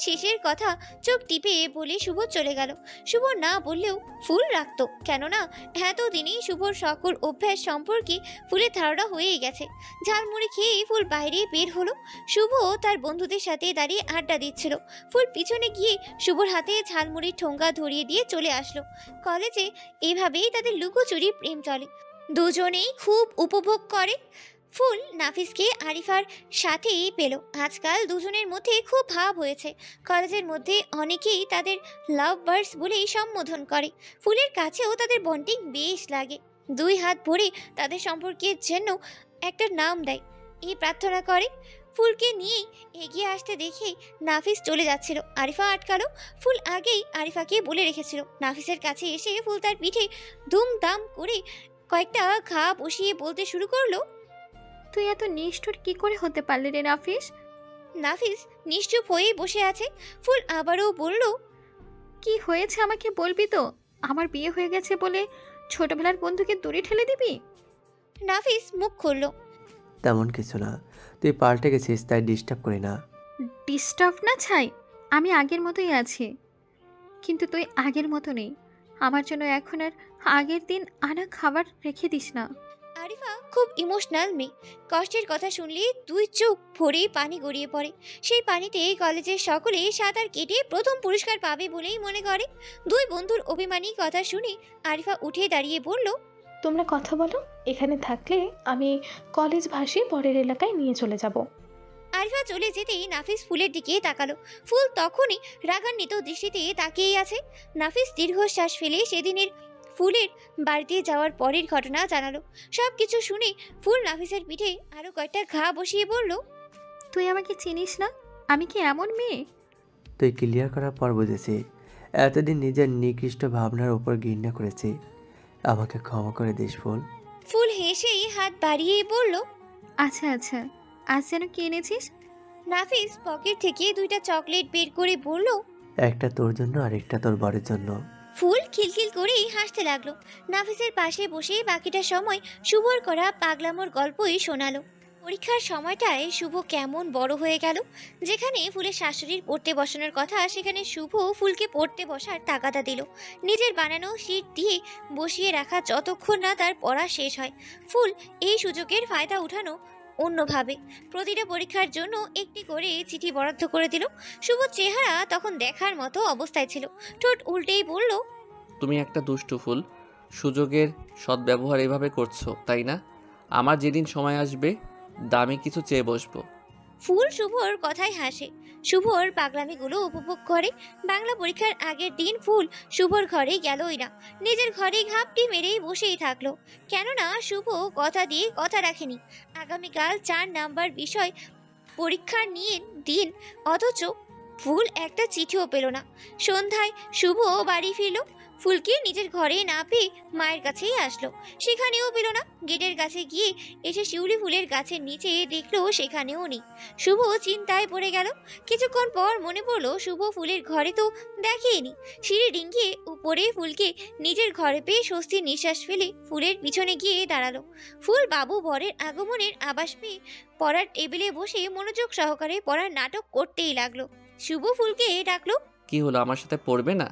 শেষের কথা চোখ টিপে বলে শুভ চলে গেল। শুভ না বললেও ফুল রাখত, কেননা এতদিনেই শুভর সকল অভ্যাস সম্পর্কে ফুলের ধারণা হয়েই গেছে। ঝালমুড়ি খেয়ে ফুল বাইরে বের হলো। শুভ তার বন্ধুদের সাথে দাঁড়িয়ে আড্ডা দিচ্ছিল। ফুল পিছনে গিয়ে শুভর হাতে ঝালমুড়ির ঠোঙ্গা ধরিয়ে দিয়ে চলে আসলো। কলেজে এভাবেই তাদের লুকোচুরি প্রেম চলে। দুজনেই খুব উপভোগ করে। ফুল নাফিসকে আরিফার সাথেই পেল। আজকাল দুজনের মধ্যে খুব ভাব হয়েছে। কলেজের মধ্যে অনেকেই তাদের লাভ বার্ডস বলেই সম্বোধন করে। ফুলের কাছেও তাদের বন্ডিং বেশ লাগে। 2 হাত ভরে তাদের সম্পর্কের জন্য একটা নাম দেয়, এই প্রার্থনা করে। ফুলকে নিয়েই এগিয়ে আসতে দেখে নাফিস চলে যাচ্ছিল। আরিফা আটকালো। ফুল আগেই আরিফাকে বলে রেখেছিল। নাফিসের কাছে এসে ফুল তার পিঠে দুমদাম করে কয়েকটা ঘা বসিয়ে বলতে শুরু করলো, তুই এত নিষ্ঠুর কি করে হতে পারলি রে নাফিস? নাফিস নিশ্চুপ হয়ে বসে আছে। ফুল আবারও বলল, কি হয়েছে আমাকে বলবি তো? আমার বিয়ে হয়ে গেছে বলে ছোটবেলার বন্ধুকে দূরে ঠেলে দিবি? নাফিস মুখ খুলল। তেমন কিছু না, তুই পাল্টে গেছিস তাই ডিস্টার্ব করি না। ডিস্টার্ব না ছাই, আমি আগের মতোই আছি, কিন্তু তুই আগের মতো নেই। আমার জন্য এখন আর আগের দিন আনা খাবার রেখে দিস না। আরিফা খুব ইমোশনাল মেয়ে। কষ্টের কথা শুনলে 2 চোখ ভরে পানি গড়িয়ে পড়ে। সেই পানিতে কলেজের সকলে সাঁতার কেটে প্রথম পুরস্কার পাবে বলেই মনে করে। 2 বন্ধুর অভিমানী কথা শুনে আরিফা উঠে দাঁড়িয়ে বলল, তোমরা কথা বলো, এখানে থাকলে আমি কলেজ ভাসিয়ে পরের এলাকায় নিয়ে চলে যাব। আরিফা চলে যেতেই নাফিস ফুলের দিকে তাকালো। ফুল তখনই রাগান্বিত দৃষ্টিতে তাকিয়ে আছে। নাফিস দীর্ঘশ্বাস ফেলে সেদিনের ফুলের বাড়িতে যাওয়ার পরের ঘটনা জানালো। সব কিছু শুনে ফুল নাফিসের পিঠে আরো কয়েকটা ঘা বসিয়ে বলল, তুই আমাকে চিনিস না? আমি কি এমন মেয়ে? তুই ক্লিয়ার করার পর বুঝেছি এতদিন নিজের নিকৃষ্ট ভাবনার উপর ঘৃণা করেছি। আমাকে ক্ষমা করে দিস ফুল। ফুল হেসেই হাত বাড়িয়ে বলল, আচ্ছা আচ্ছা, আজ যেন কি এনেছিস? নাফিস পকেট থেকে 2টা চকলেট বের করে বলল, একটা তোর জন্য আর একটা তোর বরের জন্য। ফুল খিলখিল করেই হাসতে লাগলো। নাফিসের পাশে বসে বাকিটা সময় শুভর করা পাগলামোর গল্পই শোনালো। পরীক্ষার সময়টায় শুভ কেমন বড় হয়ে গেল। যেখানে ফুলের শাশুড়ির পড়তে বসানোর কথা, সেখানে শুভ ফুলকে পড়তে বসার তাগাদা দিল। নিজের বানানো শীট দিয়ে বসিয়ে রাখা যতক্ষণ না তার পড়া শেষ হয়। ফুল এই সুযোগের ফায়দা উঠানো অন্যভাবে প্রতিটা পরীক্ষার জন্য একটি করে চিঠি বরাদ্দ করে দিল। শুভ চেহারা তখন দেখার মতো অবস্থায় ছিল। ঠোঁট উল্টেই বলল, তুমি একটা দুষ্টু ফুল, সুযোগের সদ্ব্যবহার এভাবে করছো তাই না? আমার যেদিন সময় আসবে দামি কিছু চেয়ে বসবো। ফুল শুভর কথায় হাসে, শুভর পাগলামিগুলো উপভোগ করে। বাংলা পরীক্ষার আগের দিন ফুল শুভর ঘরে গেলই না, নিজের ঘরে ঘাপটি মেরেই বসেই থাকলো। কেননা শুভ কথা দিয়ে কথা রাখেনি। আগামীকাল 4 নাম্বার বিষয় পরীক্ষার নিয়ে দিন, অথচ ফুল একটা চিঠিও পেল না। সন্ধ্যায় শুভ বাড়ি ফিরল। ফুলকে নিজের ঘরে না পেয়ে মায়ের কাছেই আসলো, সেখানেও পেল না। গেটের কাছে গিয়ে এসে শিউলি ফুলের গাছের নিচে দেখলো সেখানেও নেই। শুভ চিন্তায় পড়ে গেল। কিছুক্ষণ পর মনে পড়লো শুভ ফুলের ঘরে তো দেখেনি। সিঁড়ি ডিঙ্গিয়ে উপরে ফুলকে নিজের ঘরে পেয়ে স্বস্তির নিঃশ্বাস ফেলে ফুলের পিছনে গিয়ে দাঁড়ালো। ফুল বাবু বরের আগমনের আভাস পেয়ে পড়ার টেবিলে বসে মনোযোগ সহকারে পড়ার নাটক করতেই লাগলো। শুভ ফুলকে ডাকলো। কি হলো, আমার সাথে পড়বে না?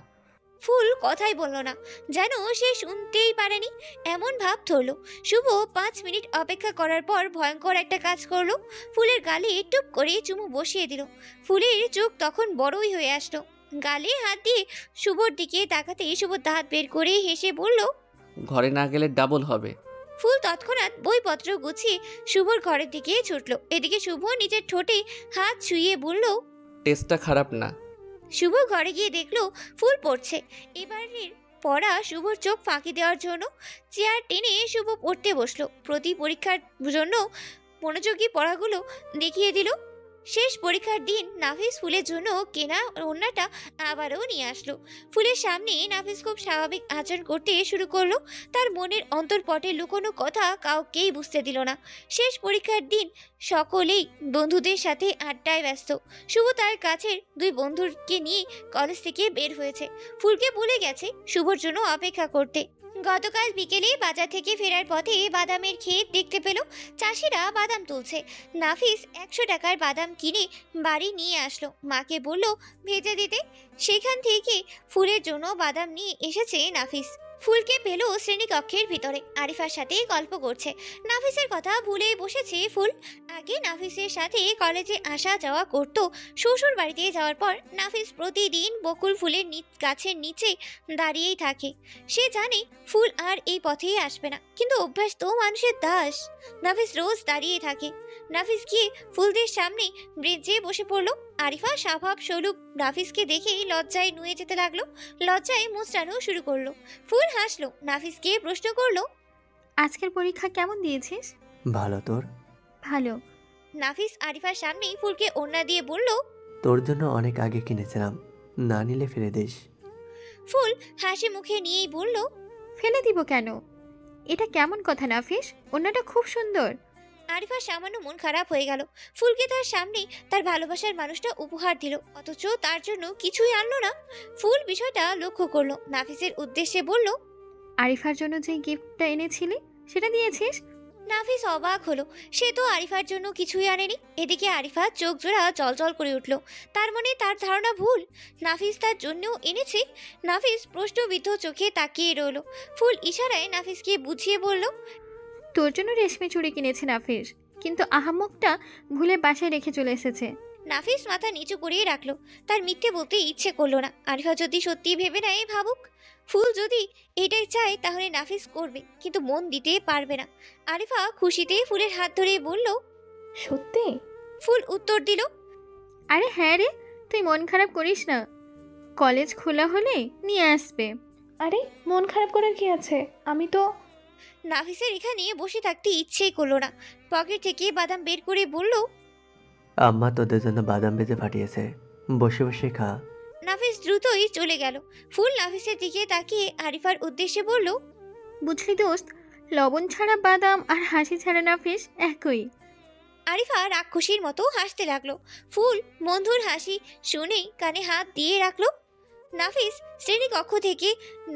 ফুল কথাই বলল না, যেন সে শুনতেই পারেনি এমন ভাব ধরলো। শুভ 5 মিনিট অপেক্ষা করার পর ভয়ঙ্কর একটা কাজ করলো। ফুলের গালে টুপ করে চুমু বসিয়ে দিল। ফুলের চোখ তখন বড়ই হয়ে আসলো। গালে হাত দিয়ে শুভর দিকে তাকাতে শুভ দাঁত বের করে হেসে বলল, ঘরে না গেলে ডাবল হবে। ফুল তৎক্ষণাৎ বইপত্র গুছিয়ে শুভর ঘরের দিকে ছুটলো। এদিকে শুভ নিজের ঠোঁটে হাত ছুঁয়ে বলল, টেস্টটা খারাপ না। শুভ ঘরে গিয়ে দেখলো ফুল পড়ছে। এবারের পড়া শুভর চোখ ফাঁকি দেওয়ার জন্য চেয়ার টেনে শুভ পড়তে বসলো। প্রতি পরীক্ষার জন্য মনোযোগী পড়াগুলো দেখিয়ে দিল। শেষ পরীক্ষার দিন নাফিস ফুলের জন্য কেনা ওড়নাটা আবারও নিয়ে আসলো। ফুলের সামনে নাফিস খুব স্বাভাবিক আচরণ করতে শুরু করলো। তার মনের অন্তর্পটে লুকোনো কথা কাউকেই বুঝতে দিল না। শেষ পরীক্ষার দিন সকলেই বন্ধুদের সাথে আড্ডায় ব্যস্ত। শুভ তার কাছের 2 বন্ধুকে নিয়ে কলেজ থেকে বের হয়েছে। ফুলকে বলে গেছে শুভর জন্য অপেক্ষা করতে। গতকাল বিকেলে বাজার থেকে ফেরার পথে বাদামের ক্ষেত দেখতে পেল। চাষিরা বাদাম তুলছে। নাফিস 100 টাকার বাদাম কিনে বাড়ি নিয়ে আসলো। মাকে বলল ভেজে দিতে। সেখান থেকে ফুলের জন্য বাদাম নিয়ে এসেছে নাফিস। ফুলকে পেল শ্রেণীকক্ষের ভিতরে আরিফার সাথে গল্প করছে। নাফিসের কথা ভুলেই বসেছে ফুল। আগে নাফিসের সাথে কলেজে আসা যাওয়া করত। শ্বশুর বাড়িতে যাওয়ার পর নাফিস প্রতিদিন বকুল ফুলের গাছের নিচে দাঁড়িয়েই থাকে। সে জানে ফুল আর এই পথেই আসবে না, কিন্তু অভ্যাস তো মানুষের দাস। নাফিস রোজ দাঁড়িয়ে থাকে। নাফিস গিয়ে ফুলদের সামনে ব্রেঞ্চে বসে পড়লো। আরিফা স্বভাব স্বরূপ নাফিসকে দেখেই লজ্জায় নুয়ে যেতে লাগলো। লজ্জায় মুচড়ানো শুরু করলো। ফুল হাসলো। নাফিসকে প্রশ্ন করলো, আজকের পরীক্ষা কেমন দিয়েছিস? ভালো। তোর? ভালো। নাফিস আরিফার সামনেই ফুলকে ওড়না দিয়ে বলল, তোর জন্য অনেক আগে কিনেছিলাম, না নিলে ফেলে দিস। ফুল হাসি মুখে নিয়েই বলল, ফেলে দিব কেন? এটা কেমন কথা নাফিস? ওড়নাটা খুব সুন্দর। আরিফার সামান্য মন খারাপ হয়ে গেল। ফুলকে তার সামনে তার ভালোবাসার মানুষটা উপহার দিল, অথচ তার জন্য কিছুই আনলো না। ফুল বিষয়টা লক্ষ্য করলো। নাফিসের উদ্দেশ্যে বলল, আরিফার জন্য যে গিফটটা এনেছিলি সেটা দিয়েছিস? নাফিস অবাক হলো। সে তো আরিফার জন্য কিছুই আনেনি। এদিকে আরিফার চোখ জোড়া জলজল করে উঠল। তার মানে তার ধারণা ভুল, নাফিস তার জন্যও এনেছে। নাফিস প্রশ্নবিদ্ধ চোখে তাকিয়ে রইল। ফুল ইশারায় নাফিসকে বুঝিয়ে বলল, তোর জন্য রেশমি চুড়ি কিনেছে নাফিস, কিন্তু আহাম্মকটা ভুলে বাসায় রেখে চলে এসেছে। নাফিস মাথা নিচু করিয়ে রাখলো। তার মিথ্যে বলতে ইচ্ছে করলো না। আরিফা যদি সত্যি ভেবে নেয় ভাবুক। ফুল যদি এটাই চায় তাহলে নাফিস করবে, কিন্তু মন দিতে পারবে না। আরিফা খুশিতে ফুলের হাত ধরে বলল, সত্যি? ফুল উত্তর দিল, আরে হ্যাঁ রে, তুই মন খারাপ করিস না, কলেজ খোলা হলে নিয়ে আসবে। আরে মন খারাপ করার কি আছে? আমি তো নাফিসের এখানে বসে থাকতে ইচ্ছেই করলো না। পকেট থেকে বাদাম বের করে বলল, আম্মা তোদের জন্য বাদাম ভেজে পাঠিয়েছে, বসে বসে খা। নাফিস দ্রুতই চলে গেল। ফুল নাফিসের দিকে তাকিয়ে আরিফার উদ্দেশ্যে বলল, বুঝলি দোস্ত, লবণ ছাড়া বাদাম আর হাসি ছাড়া নাফিস একই। আরিফা রাক্ষসীর মতো হাসতে লাগলো। ফুল বন্ধুর হাসি শুনেই কানে হাত দিয়ে রাখলো। নাফিস শ্রেণীকক্ষ থেকে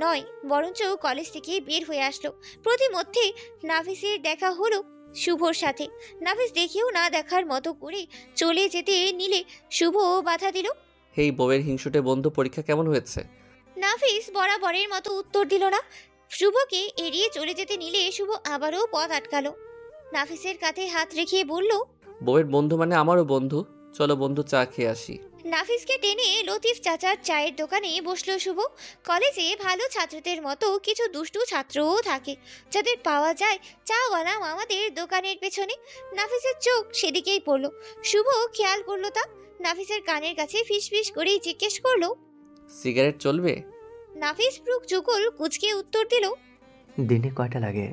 নয় বরঞ্চ কলেজ থেকে বের হয়ে আসলো। প্রতিমধ্যে নাফিসের দেখা হলো শুভর সাথে। নাফিস দেখেও না দেখার মতো করে চলে যেতে নিলে শুভ বাধা দিল। হেই বউয়ের হিংসুটে বন্ধু, পরীক্ষা কেমন হয়েছে? নাফিস বরাবরের মতো উত্তর দিল না। শুভকে এড়িয়ে চলে যেতে নিলে শুভ আবারও পথ আটকালো। নাফিসের কাঁধে হাত রেখে বলল, বউয়ের বন্ধু মানে আমারও বন্ধু, চলো বন্ধু চা খেয়ে আসি। নাফিসকে টেনে লতিফ চাচার চায়ের দোকানে বসলো শুভ। কলেজে ভালো ছাত্রদের মতো কিছু দুষ্টু ছাত্রও থাকে যাদের পাওয়া যায় চাওয়ালা মামাদের দোকানের পেছনে। নাফিসের চোখ সেদিকেই পড়লো। শুভ খেয়াল করলো তা। নাফিসের কানের কাছে ফিসফিস করেই জিজ্ঞেস করলো, সিগারেট চলবে? নাফিস ব্রুক যুগল কুচকে উত্তর দিল। দিনে কয়টা লাগে?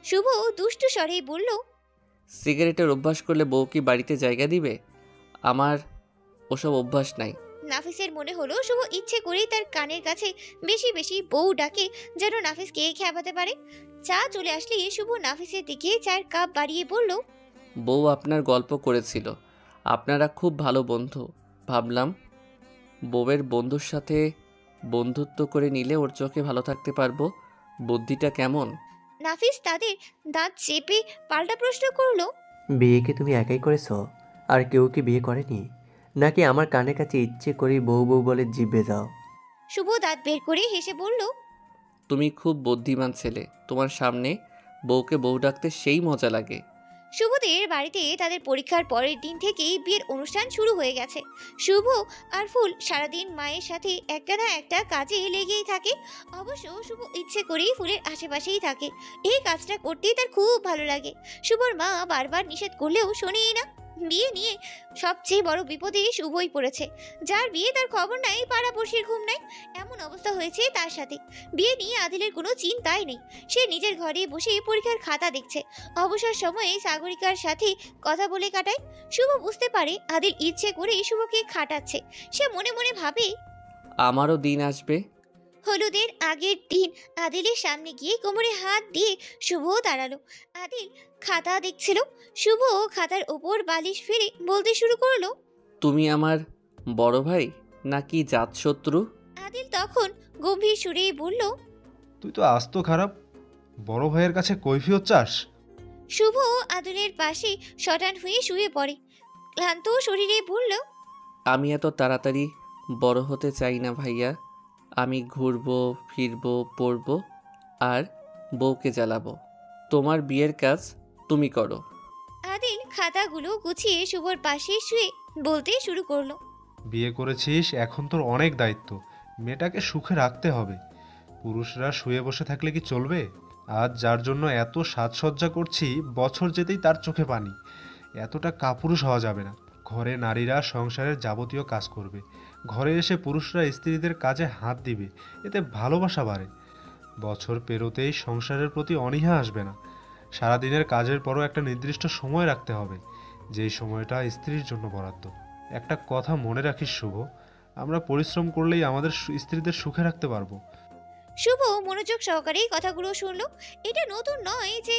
শুভ দুষ্টু স্বরে বলল, সিগারেটের অভ্যাস করলে বউ কি বাড়িতে জায়গা দিবে? আমার ওসব অভ্যাস নাই। নাফিসের মনে হলো শুভ ইচ্ছে করেই তার কানের কাছে বেশি বেশি বউ ডাকে যেন নাফিসকে খেপাতে পারে। চা চলে আসলে শুভ নাফিসের দিকে চায়ের কাপ বাড়িয়ে বলল, বউ আপনার গল্প করেছিল, আপনারা খুব ভালো বন্ধু। ভাবলাম বউয়ের বন্ধুর সাথে বন্ধুত্ব করে নিলে ওর চোখে ভালো থাকতে পারবো। বুদ্ধিটা কেমন? নাফিস তাদের দাঁত চেপে পাল্টা প্রশ্ন করলো, বিয়ে কি তুমি একাই করেছো? আর কেউ কি বিয়ে করেনি? নাকি আমার কানের কাছে ইচ্ছে করেই বউ বউ বলে জিভে যাও? শুভ দাঁত বের করে হেসে বলল, তুমি খুব বুদ্ধিমান ছেলে, তোমার সামনে বউকে বউ ডাকতে সেই মজা লাগে। শুভদের বাড়িতে তাদের পরীক্ষার পরের দিন থেকেই বিয়ের অনুষ্ঠান শুরু হয়ে গেছে। শুভ আর ফুল সারাদিন মায়ের সাথে একটা না একটা কাজে লেগেই থাকে। অবশ্য শুভ ইচ্ছে করেই ফুলের আশেপাশেই থাকে। এই কাজটা করতেই তার খুব ভালো লাগে। শুভর মা বারবার নিষেধ করলেও শোনেই না। বিয়ে নিয়ে সবচেয়ে বড় বিপদে শুভই পড়েছে। যার বিয়ে তার খবর নাই, পাড়াপড়শির ঘুম নাই, এমন অবস্থা হয়েছে তার সাথে। বিয়ে নিয়ে আদিলের কোনো চিন্তাই নেই। সে নিজের ঘরে বসে পরীক্ষার খাতা দেখছে। অবসর সময়ে সাগরিকার সাথে কথা বলে কাটায়। শুভ বুঝতে পারে আদিল ইচ্ছে করে শুভকে খাটাচ্ছে। সে মনে মনে ভাবে, আমারও দিন আসবে। হলুদের আগের দিন আদিলের সামনে গিয়ে কোমরে হাত দিয়ে শুভ দাঁড়ালো। আদিল খাতা দেখছিল। শুভ খাতার ওপর বালিশ ফেলে বলতে শুরু করলো, তুমি আমার বড় ভাই নাকি জাতশত্রু? আদিল তখন গম্ভীর সুরে বলল, তুই তো আস্ত খারাপ, বড় ভাইয়ের কাছে কৈফিয়ত চাস? শুভ আদিলের পাশে শটান হয়ে শুয়ে পড়ে। ক্লান্ত শরীরে বলল, আমি এত তাড়াতাড়ি বড় হতে চাই না ভাইয়া। আমি ঘুরবো ফিরবো পড়বো আর বউকে জ্বালাবো। তোমার বিয়ের কাজ তুমি করো। আদিল খাতাগুলো গুছিয়ে শুভর পাশে শুয়ে বলতে শুরু করলো, বিয়ে করেছিস, এখন তোর অনেক দায়িত্ব। মেয়েটাকে সুখে রাখতে হবে। পুরুষরা শুয়ে বসে থাকলে কি চলবে? আজ যার জন্য এত সাজসজ্জা করছি, বছর যেতেই তার চোখে পানি। এতটা কাপুরুষ হওয়া যাবে না। ঘরে নারীরা সংসারের যাবতীয় কাজ করবে, ঘরে এসে পুরুষরা স্ত্রীদের কাজে হাত দিবে, এতে ভালোবাসা বাড়ে। বছর পেরোতেই সংসারের প্রতি অনীহা আসবে না। সারাদিনের কাজের পরও একটা নির্দিষ্ট সময় রাখতে হবে, যেই সময়টা স্ত্রীর জন্য বরাদ্দ। একটা কথা মনে রাখিস শুভ, আমরা পরিশ্রম করলেই আমাদের স্ত্রীদের সুখে রাখতে পারবো। শুভ মনোযোগ সহকারে কথাগুলো শুনলো। এটা নতুন নয় যে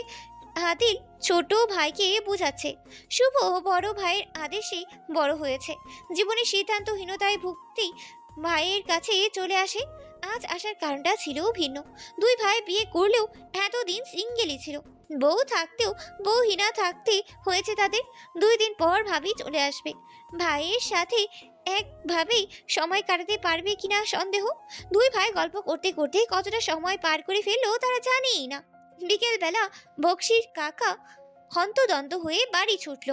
আদিল ছোট ভাইকে বোঝাচ্ছে। শুভ বড় ভাইয়ের আদেশে বড় হয়েছে। জীবনে সিদ্ধান্তহীনতায় ভুগতেই ভাইয়ের কাছে চলে আসে। আজ আসার কারণটা ছিল ভিন্ন। দুই ভাই বিয়ে করলেও এতদিন সিঙ্গেলই ছিল। বউ থাকতেও বউহীনা থাকতে হয়েছে তাদের। 2 দিন পর ভাবি চলে আসবে। ভাইয়ের সাথে একভাবেই সময় কাটাতে পারবে কিনা সন্দেহ। দুই ভাই গল্প করতে করতে কতটা সময় পার করে ফেললো তারা জানেই না। বিকেলবেলা বক্সির কাকা হন্তদন্ত হয়ে বাড়ি ছুটল।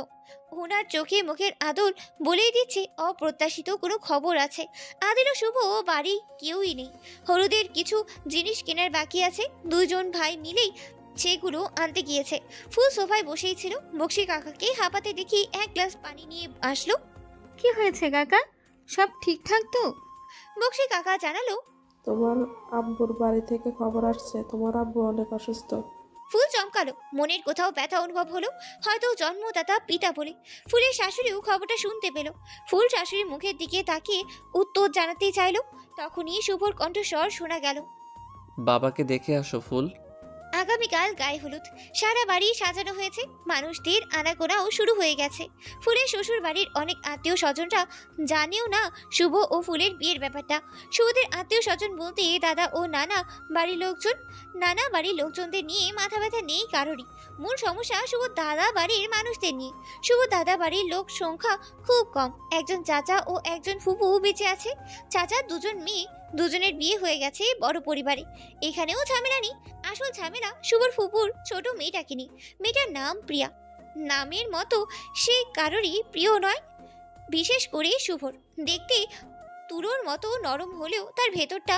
ওনার চোখে মুখের আদল বলেই দিচ্ছে অপ্রত্যাশিত কোনো খবর আছে। আদিল ও শুভ বাড়ি কেউই নেই। হলুদের কিছু জিনিস কেনার বাকি আছে। দুজন ভাই মিলেই সেগুলো আনতে গিয়েছে। ফুল সোফায় বসেই ছিল। বক্সি কাকাকে হাঁপাতে দেখি 1 গ্লাস পানি নিয়ে আসলো। কি হয়েছে কাকা? সব ঠিকঠাক তো? বক্সি কাকা জানালো, তোমার আব্বুর বাড়ি থেকে খবর আসছে তোমার আব্বু অনেক অসুস্থ। ফুল চমকালো। মনের কোথাও ব্যথা অনুভব হলো, হয়তো জন্মদাতা পিতা বলে। ফুলের শাশুড়িও খবরটা শুনতে পেল। ফুল শাশুড়ির মুখের দিকে তাকিয়ে উত্তর জানাতেই চাইলো। তখনই শুভর কণ্ঠস্বর শোনা গেল, বাবাকে দেখে আসো ফুল। আগামীকাল গায়ে হলুদ। সারা বাড়ি সাজানো হয়েছে, মানুষদের আনাগোনাও শুরু হয়ে গেছে। ফুলের শ্বশুর বাড়ির অনেক আত্মীয় স্বজনরা জানেও না শুভ ও ফুলের বিয়ের ব্যাপারটা। শুভদের আত্মীয় স্বজন বলতে দাদা ও নানা বাড়ির লোকজন। নানা বাড়ির লোকজনদের নিয়ে মাথা ব্যথা নেই কারোরই। মূল সমস্যা শুভ দাদা বাড়ির মানুষদের নিয়ে। শুভ দাদা বাড়ির লোক সংখ্যা খুব কম, একজন চাচা ও একজন ফুপু বেঁচে আছে। চাচার দুজন মেয়ে, দুজনের বিয়ে হয়ে গেছে বড় পরিবারে। এখানেও ঝামেলা নেই, আসল ঝামেলা শুভর ফুপুর ছোট মেয়েটাকে নিয়ে। মেয়েটার নাম প্রিয়া। নামের মতো সে কারোরই প্রিয় নয়, বিশেষ করে শুভর। দেখতে তুলোর মতো নরম হলেও তার ভেতরটা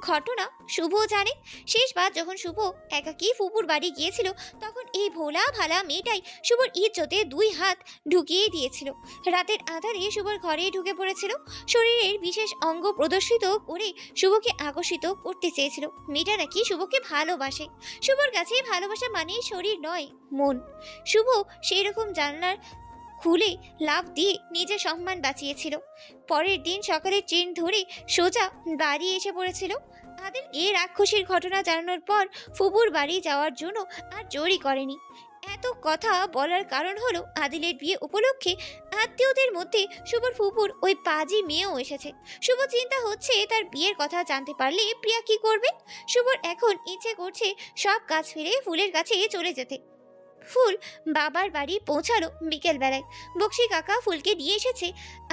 ঘটনা শুভ জানে। শেষবার যখন শুভ একাকী ফুপুর বাড়ি গিয়েছিল, তখন এই ভোলা ভালা মেয়েটাই শুভর ইজ্জতে 2 হাত ঢুকিয়ে দিয়েছিল। রাতের আধারে শুভর ঘরে ঢুকে পড়েছিল, শরীরের বিশেষ অঙ্গ প্রদর্শিত করে শুভকে আকর্ষিত করতে চেয়েছিল। মেয়েটা নাকি শুভকে ভালোবাসে। শুভর কাছে ভালোবাসা মানে শরীর নয়, মন। শুভ সেই রকম জানলার খুলে লাফ দিয়ে নিজের সম্মান বাঁচিয়েছিল। পরের দিন সকালে ট্রেন ধরে সোজা বাড়ি এসে পড়েছিল। আদিলকে রাক্ষসীর ঘটনা জানানোর পর ফুপুর বাড়ি যাওয়ার জন্য আর জোরই করেনি। এত কথা বলার কারণ হলো আদিলের বিয়ে উপলক্ষে আত্মীয়দের মধ্যে শুভর ফুপুর ওই পাজি মেয়েও এসেছে। শুভ চিন্তা হচ্ছে তার বিয়ের কথা জানতে পারলে প্রিয়া কি করবে। শুভর এখন ইচ্ছে করছে সব কাজ ফেলে ফুলের কাছে চলে যেতে। ফুল বাবার বাড়ি পৌঁছালো বিকেল বেলায়। বক্সি কাকা ফুলকে নিয়ে এসেছে,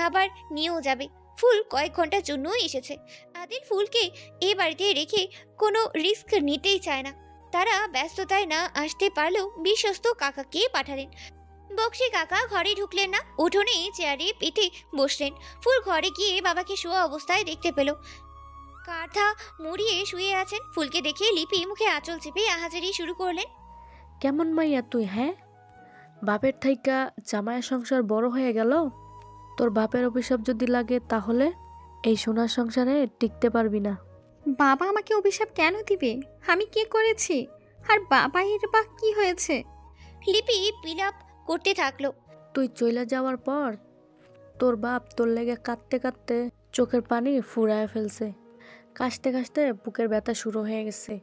আবার নিয়েও যাবে। ফুল কয়েক ঘন্টার জন্যই এসেছে। আদিল ফুলকে এ বাড়িতে রেখে কোনো রিস্ক নিতেই চায় না। তারা ব্যস্ততায় না আসতে পারলেও বিশ্বস্ত কাকাকে পাঠালেন। বক্সি কাকা ঘরে ঢুকলেন না, উঠোনে চেয়ারে পেতে বসলেন। ফুল ঘরে গিয়ে বাবাকে শোয়া অবস্থায় দেখতে পেল, কাঁথা মুড়িয়ে শুয়ে আছেন। ফুলকে দেখে লিপি মুখে আঁচল চেপে আহাজারি শুরু করলেন। কেমন মাইয়া তুই, হ্যাঁ? বাপের থাইকা জামাইয়ের সংসার বড় হয়ে গেল। তোর বাপের অভিশাপ যদি লাগে তাহলে এই সোনার সংসারে টিকতে পারবি না। বাবা আমাকে অভিশাপ কেন দিবে? আমি কি করেছি? আর বাবাইয়ের বা কি হয়েছে? লিপি বিলাপ করতে থাকলো। তুই চলে যাওয়ার পর তোর বাপ তোর লেগে কাঁদতে কাঁদতে চোখের পানি ফুরায় ফেলছে। কাশতে কাশতে বুকের ব্যথা শুরু হয়ে গেছে।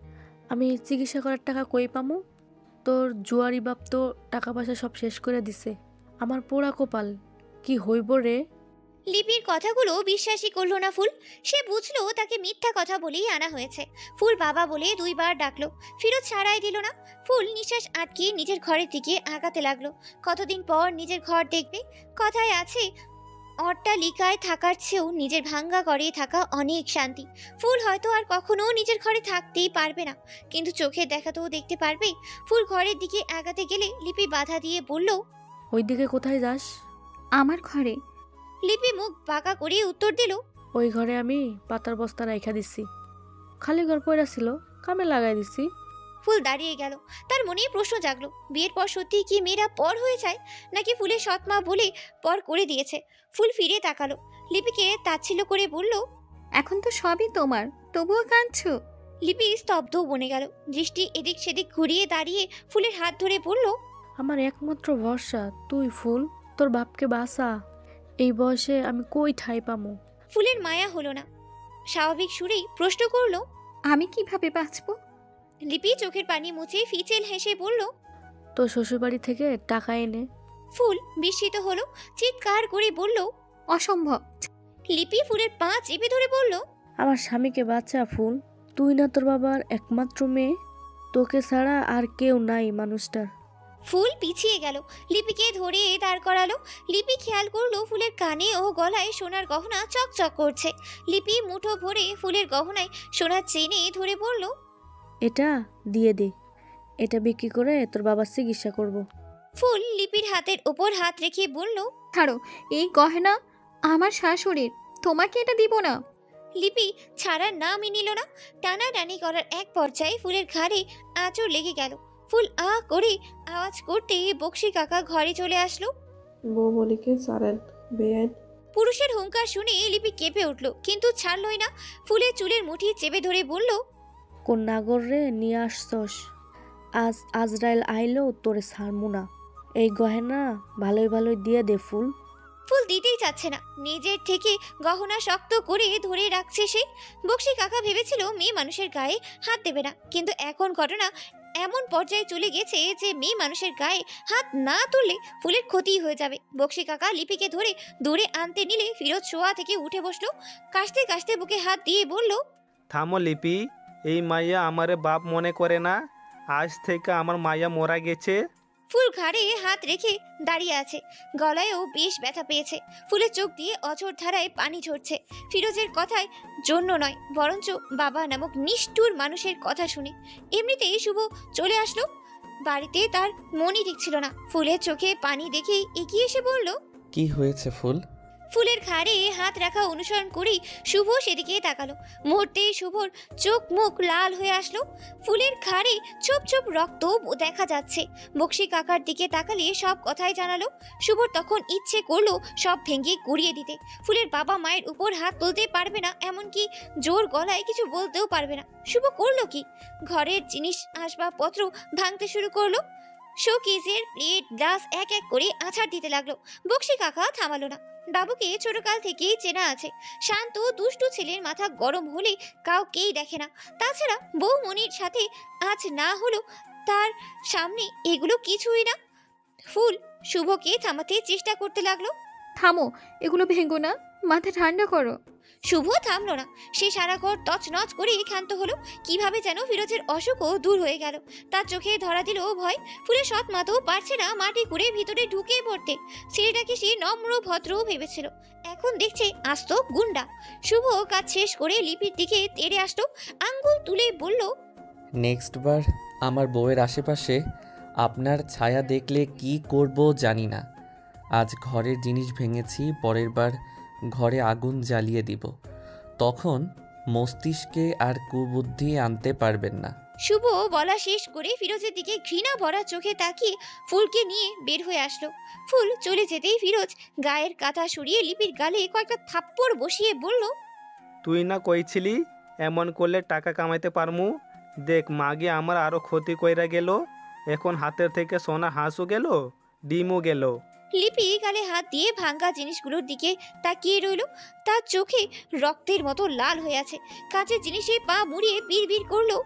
আমি চিকিৎসা করার টাকা কই পামু? তোর জুয়ারি বাপ তো টাকা পয়সা সব শেষ করে দিছে। আমার পোড়া কপাল, কি হইব রে? লিপির কথাগুলো বিশ্বাসই করলো না ফুল। সে বুঝলো তাকে মিথ্যা কথা বলেই আনা হয়েছে। ফুল বাবা বলে 2 বার ডাকলো, ফিরত ছাড়াই দিল না। ফুল নিঃশ্বাস আটকে নিজের ঘরের দিকে আগাতে লাগলো। কতদিন পর নিজের ঘর দেখবে। কথায় আছে, অট্টালিকায় থাকার চেয়েও নিজের ভাঙ্গা ঘরে থাকা অনেক শান্তি। ফুল হয়তো আর কখনো নিজের ঘরে থাকতেই পারবে না, কিন্তু চোখের দেখা তো দেখতে পারবে। ফুল ঘরের দিকে আগাতে গেলে লিপি বাধা দিয়ে বলল, ওইদিকে কোথায় যাস? আমার ঘরে। লিপি মুখ বাঁকা করে উত্তর দিল, ওই ঘরে আমি পাতার বস্তা রাইখা দিছি। খালি ঘর পড়া ছিল, কামে লাগাই দিছি। ফুল দাঁড়িয়ে গেল। তার মনে প্রশ্ন জাগলো, বিয়ের পর সত্যি কি মেয়েরা পর হয়ে যায়, নাকি ফুলের সৎমা বলে পর করে দিয়েছে। ফুল ফিরে তাকালো, লিপিকে তাচ্ছিল্য করে বলল, এখন তো সবই তোমার, তবুও কাঁদছো। লিপি স্তব্ধ বনে গেল। দৃষ্টি এদিক সেদিক ঘুরিয়ে দাঁড়িয়ে ফুলের হাত ধরে বলল, আমার একমাত্র ভরসা তুই ফুল, তোর বাপকে বাঁচা। এই বয়সে আমি কই ঠাই পামু? ফুলের মায়া হলো না, স্বাভাবিক সুরেই প্রশ্ন করলো, আমি কিভাবে বাঁচবো? লিপি চোখের পানি মুছে ফিচেল হেসে বলল, তোর শ্বশুরবাড়ি থেকে টাকা এনে। ফুল বিস্মিত হলো, চিৎকার করে বলল, অসম্ভব। লিপি ফুলের পা চেপে ধরে বলল, আমার স্বামীকে বাঁচা ফুল। তুই না তোর বাবার একমাত্র মেয়ে, তোকে ছাড়া আর কেউ নাই মানুষটার। ফুল পিছিয়ে গেল, লিপিকে ধরে দাঁড় করালো। লিপি খেয়াল করলো ফুলের কানে ও গলায় সোনার গহনা চকচক করছে। লিপি মুঠো ভরে ফুলের গহনায় সোনার চেনে ধরে বলল, এটা দিয়ে দে, এটা বিক্রি করে তোর বাবার চিকিৎসা করব। ফুল লিপির হাতের উপর হাত রেখে বলল, ছাড়ো, এই গহনা আমার শাশুড়ির, তোমাকে এটা দিব না। লিপি ছাড়ার নামই নিল না। টানাটানি করার এক পর্যায়ে ফুলের ঘাড়ে আঁচড় লেগে গেল। ফুল আ করে আওয়াজ করতে বক্সি কাকা ঘরে চলে আসলো। বৌমণিকে ছাড়েন বেআইন। পুরুষের হুঙ্কার শুনে লিপি কেঁপে উঠল, কিন্তু ছাড়লই না। ফুলের চুলের মুঠি চেপে ধরে বলল, কোন নাগর রে নিয়ে আসছস? আজ আজরাইল আইলো তোরে ছাড়মু না। এই গহেনা ভালোই ভালোই দিয়ে দে ফুল। ফুল দিতেই চাচ্ছে না, নিজের থেকে গহনা শক্ত করে ধরে রাখছে সে। বক্সি কাকা ভেবেছিল মেয়ে মানুষের গায়ে হাত দেবে না, কিন্তু এখন ঘটনা এমন পর্যায়ে চলে গেছে যে মেয়ে মানুষের গায়ে হাত না তুললে ফুলের ক্ষতি হয়ে যাবে। বক্সি কাকা লিপিকে ধরে দূরে আনতে নিলে ফিরোজ শোয়া থেকে উঠে বসলো, কাশতে কাশতে বুকে হাত দিয়ে বলল, থামো লিপি, এই মাইয়া আমারে বাপ মনে করে না। আজ থেকে আমার মাইয়া মরা গেছে। ফুল ঘাড়ে হাত রেখে দাঁড়িয়ে আছে, গলায়ও বেশ ব্যথা পেয়েছে। ফুলের চোখ দিয়ে অঝোর ধারায় পানি ঝরছে, ফিরোজের কথায় জন্য নয়, বরঞ্চ বাবা নামক নিষ্ঠুর মানুষের কথা শুনে। এমনিতেই শুভ চলে আসলো বাড়িতে, তার মনই ঠিক ছিল না। ফুলের চোখে পানি দেখেই এগিয়ে এসে বলল, কি হয়েছে ফুল? ফুলের ঘাড়ে হাত রাখা অনুসরণ করেই শুভ সেদিকে তাকালো। মুহূর্তেই শুভর চোখ মুখ লাল হয়ে আসলো। ফুলের ঘাড়ে ছোপ ছোপ রক্ত দেখা যাচ্ছে। বক্সি কাকার দিকে তাকালে সব কথাই জানালো। শুভর তখন ইচ্ছে করলো সব ভেঙে গুড়িয়ে দিতে। ফুলের বাবা মায়ের উপর হাত তুলতে পারবে না, এমনকি জোর গলায় কিছু বলতেও পারবে না। শুভ করলো কি? ঘরের জিনিস আসবাবপত্র ভাঙতে শুরু করলো। শোকেজের প্লেট গ্লাস এক এক করে আছাড় দিতে লাগলো। বক্সি কাকা থামালো না। বাবুকে ছোটকাল থেকেই চেনা আছে, শান্ত দুষ্টু ছেলের মাথা গরম হলে কাউকেই দেখে না। তাছাড়া বৌমনির সাথে আজ না হলো, তার সামনে এগুলো কিছুই না। ফুল শুভকে থামাতে চেষ্টা করতে লাগলো। থামো, এগুলো ভেঙো না, মাথা ঠান্ডা করো। শুভ থামলো না। সে সারা ঘর তছনছ করে ক্ষান্ত হলো। কিভাবে যেন ফিরোজের অসুখও দূর হয়ে গেল। তার চোখে ধরা দিল ভয়। ফুলের সৎ মাতেও পারছে না মাটি করে ভিতরে ঢুকে পড়তে। ছেলেটাকে সে নম্র ভদ্র ভেবেছিল, এখন দেখছে আস্ত গুন্ডা। শুভ কাজ শেষ করে লিপির দিকে তেড়ে আসলো, আঙ্গুল তুলে বলল, নেক্সট বার আমার বউয়ের আশেপাশে আপনার ছায়া দেখলে কি করব জানি না। আজ ঘরের জিনিস ভেঙেছি, পরের বার ঘরে আগুন জ্বালিয়ে দিব, তখন মস্তিষ্কে আর কুবুদ্ধি আনতে পারবেন না। শুভ বলা শেষ করে ফিরোজের দিকে ঘৃণা ভরা চোখে তাকিয়ে ফুলকে নিয়ে বের হয়ে আসলো। ফুল চলে যেতেই ফিরোজ গায়ের কাঁথা সরিয়ে লিপির গালে কয়েকটা থাপ্পড় বসিয়ে বলল, তুই না কইছিলি এমন করলে টাকা কামাইতে পারমু? দেখ মাগে আমার আরো ক্ষতি কইরা গেল। এখন হাতের থেকে সোনা হাঁসও গেল, ডিমও গেল। লিপি গালে হাত দিয়ে ভাঙ্গা জিনিসগুলোর দিকে তাকিয়ে রইল। তার চোখে রক্তের মতো লাল হয়ে আছে। কাঁচের জিনিসে পা মুড়িয়ে বিড়বিড় করলো,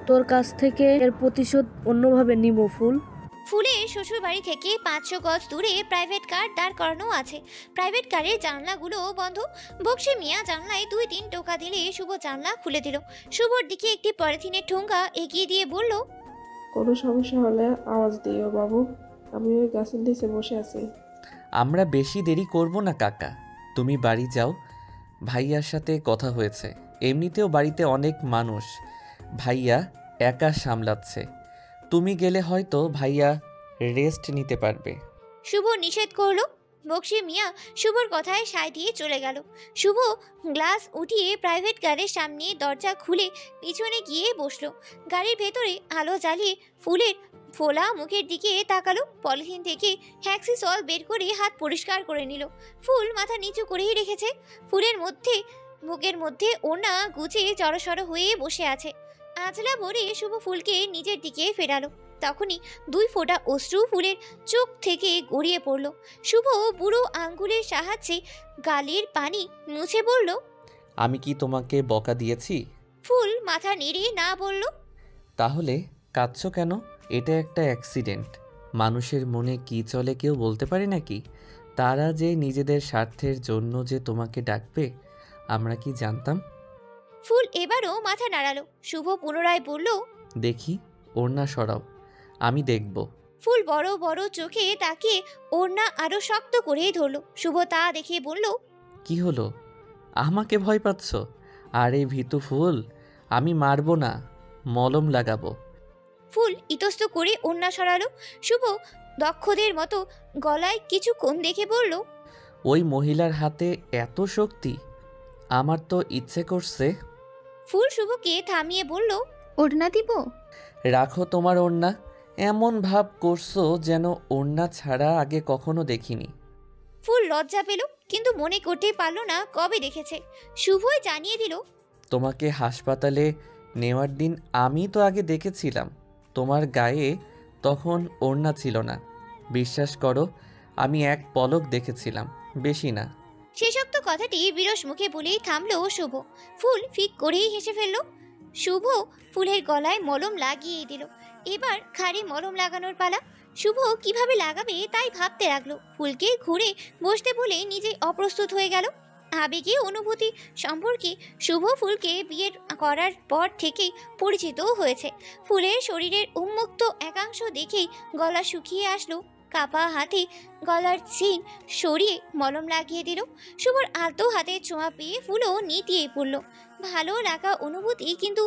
তোর কাছ থেকে এর প্রতিশোধ অন্যভাবে নিব ফুল। ফুলের শ্বশুর বাড়ি থেকে 500 গজ দূরে প্রাইভেট কার দাঁড় করানো আছে। প্রাইভেট কারের জানলাগুলো বন্ধ। বক্সি মিয়া জানলায় 2-3 টোকা দিলে শুভ জানলা খুলে দিল। শুভর দিকে একটি পলিথিনের ঠোঙ্গা এগিয়ে দিয়ে বলল, কোনো সমস্যা হলে আওয়াজ দিও বাবু, আমি ওই গাছের নিচে বসে আছি। আমরা বেশি দেরি করব না কাকা, তুমি বাড়ি যাও। ভাইয়ার সাথে কথা হয়েছে, এমনিতেও বাড়িতে অনেক মানুষ, ভাইয়া একা সামলাচ্ছে। তুমি গেলে হয়তো ভাইয়া রেস্ট নিতে পারবে। শুভ নিষেধ করলো। বক্সি মিয়া শুভর কথায় সায় দিয়ে চলে গেল। শুভ গ্লাস উঠিয়ে প্রাইভেট কারের সামনে দরজা খুলে পিছনে গিয়ে বসলো। গাড়ির ভেতরে আলো জ্বালিয়ে ফুলের ফোলা মুখের দিকে তাকালো। পলিথিন থেকে হ্যাক্সিসল বের করে হাত পরিষ্কার করে নিল। ফুল মাথা নিচু করেই রেখেছে। ফুলের মধ্যে বুকের মধ্যে ওনা গুছিয়ে জড়সড় হয়ে বসে আছে। আঁচলা ভরে শুভ ফুলকে নিজের দিকে ফেরালো। তখনই 2 ফোঁটা অশ্রু ফুলের চোখ থেকে গড়িয়ে পড়ল। শুভ বুড়ো আঙ্গুলের সাহায্যে গালের পানি মুছে বলল, আমি কি তোমাকে বকা দিয়েছি? ফুল মাথা নেড়ে না বলল। তাহলে কাঁদছো কেন? এটা একটা অ্যাক্সিডেন্ট। মানুষের মনে কি চলে কেউ বলতে পারে নাকি? তারা যে নিজেদের স্বার্থের জন্য যে তোমাকে ডাকবে, আমরা কি জানতাম? ফুল এবারও মাথা নাড়ালো। শুভ পুনরায় বলল, দেখি ওড়না সরাও, আমি দেখব। ফুল বড় বড় চোখে তাকিয়ে ওড়না আরো শক্ত করে ধরলো। শুভ তা দেখে বলল, কি হলো, আমাকে ভয় পাচ্ছ? আরে ভীতু ফুল, আমি মারবো না, মলম লাগাবো। ফুল ইতস্ত করে ওড়না সরালো। শুভ দক্ষদের মতো গলায় কিছুক্ষণ দেখে বলল, ওই মহিলার হাতে এত শক্তি, আমার তো ইচ্ছে করছে। ফুল শুভকে থামিয়ে বলল, ওড়না দিব? রাখো তোমার ওড়না। এমন ভাব করছো যেন ওড়না ছাড়া আগে কখনো দেখিনি। ফুল লজ্জা পেল, কিন্তু মনে করতে পারল না কবে দেখেছে। শুভই জানিয়ে দিল, তোমাকে হাসপাতালে নেওয়ার দিন আমি তো আগে দেখেছিলাম, তোমার গায়ে তখন ওড়না ছিল না। বিশ্বাস করো, আমি এক পলক দেখেছিলাম। বেশি না। শেষোক্ত কথাটি বিরস মুখে বলেই থামলো শুভ। ফুল ফিক করেই হেসে ফেলল। শুভ ফুলের গলায় মলম লাগিয়ে দিল। এবার ঘাড়ে মলম লাগানোর পালা। শুভ কিভাবে লাগাবে তাই ভাবতে লাগলো। ফুলকে ঘুরে বসতে বলে নিজেই অপ্রস্তুত হয়ে গেল। আবেগে অনুভূতি সম্পর্কে শুভ ফুলকে বিয়ে করার পর থেকেই পরিচিত হয়েছে। ফুলের শরীরের উন্মুক্ত একাংশ দেখেই গলা শুকিয়ে আসলো। কাপা হাতে গলার চেইন সরিয়ে মলম লাগিয়ে দিল। শুভর আলতো হাতের ছোঁয়া পেয়ে ফুলও নিতিয়ে পড়ল। ভালো লাগা অনুভূতি, কিন্তু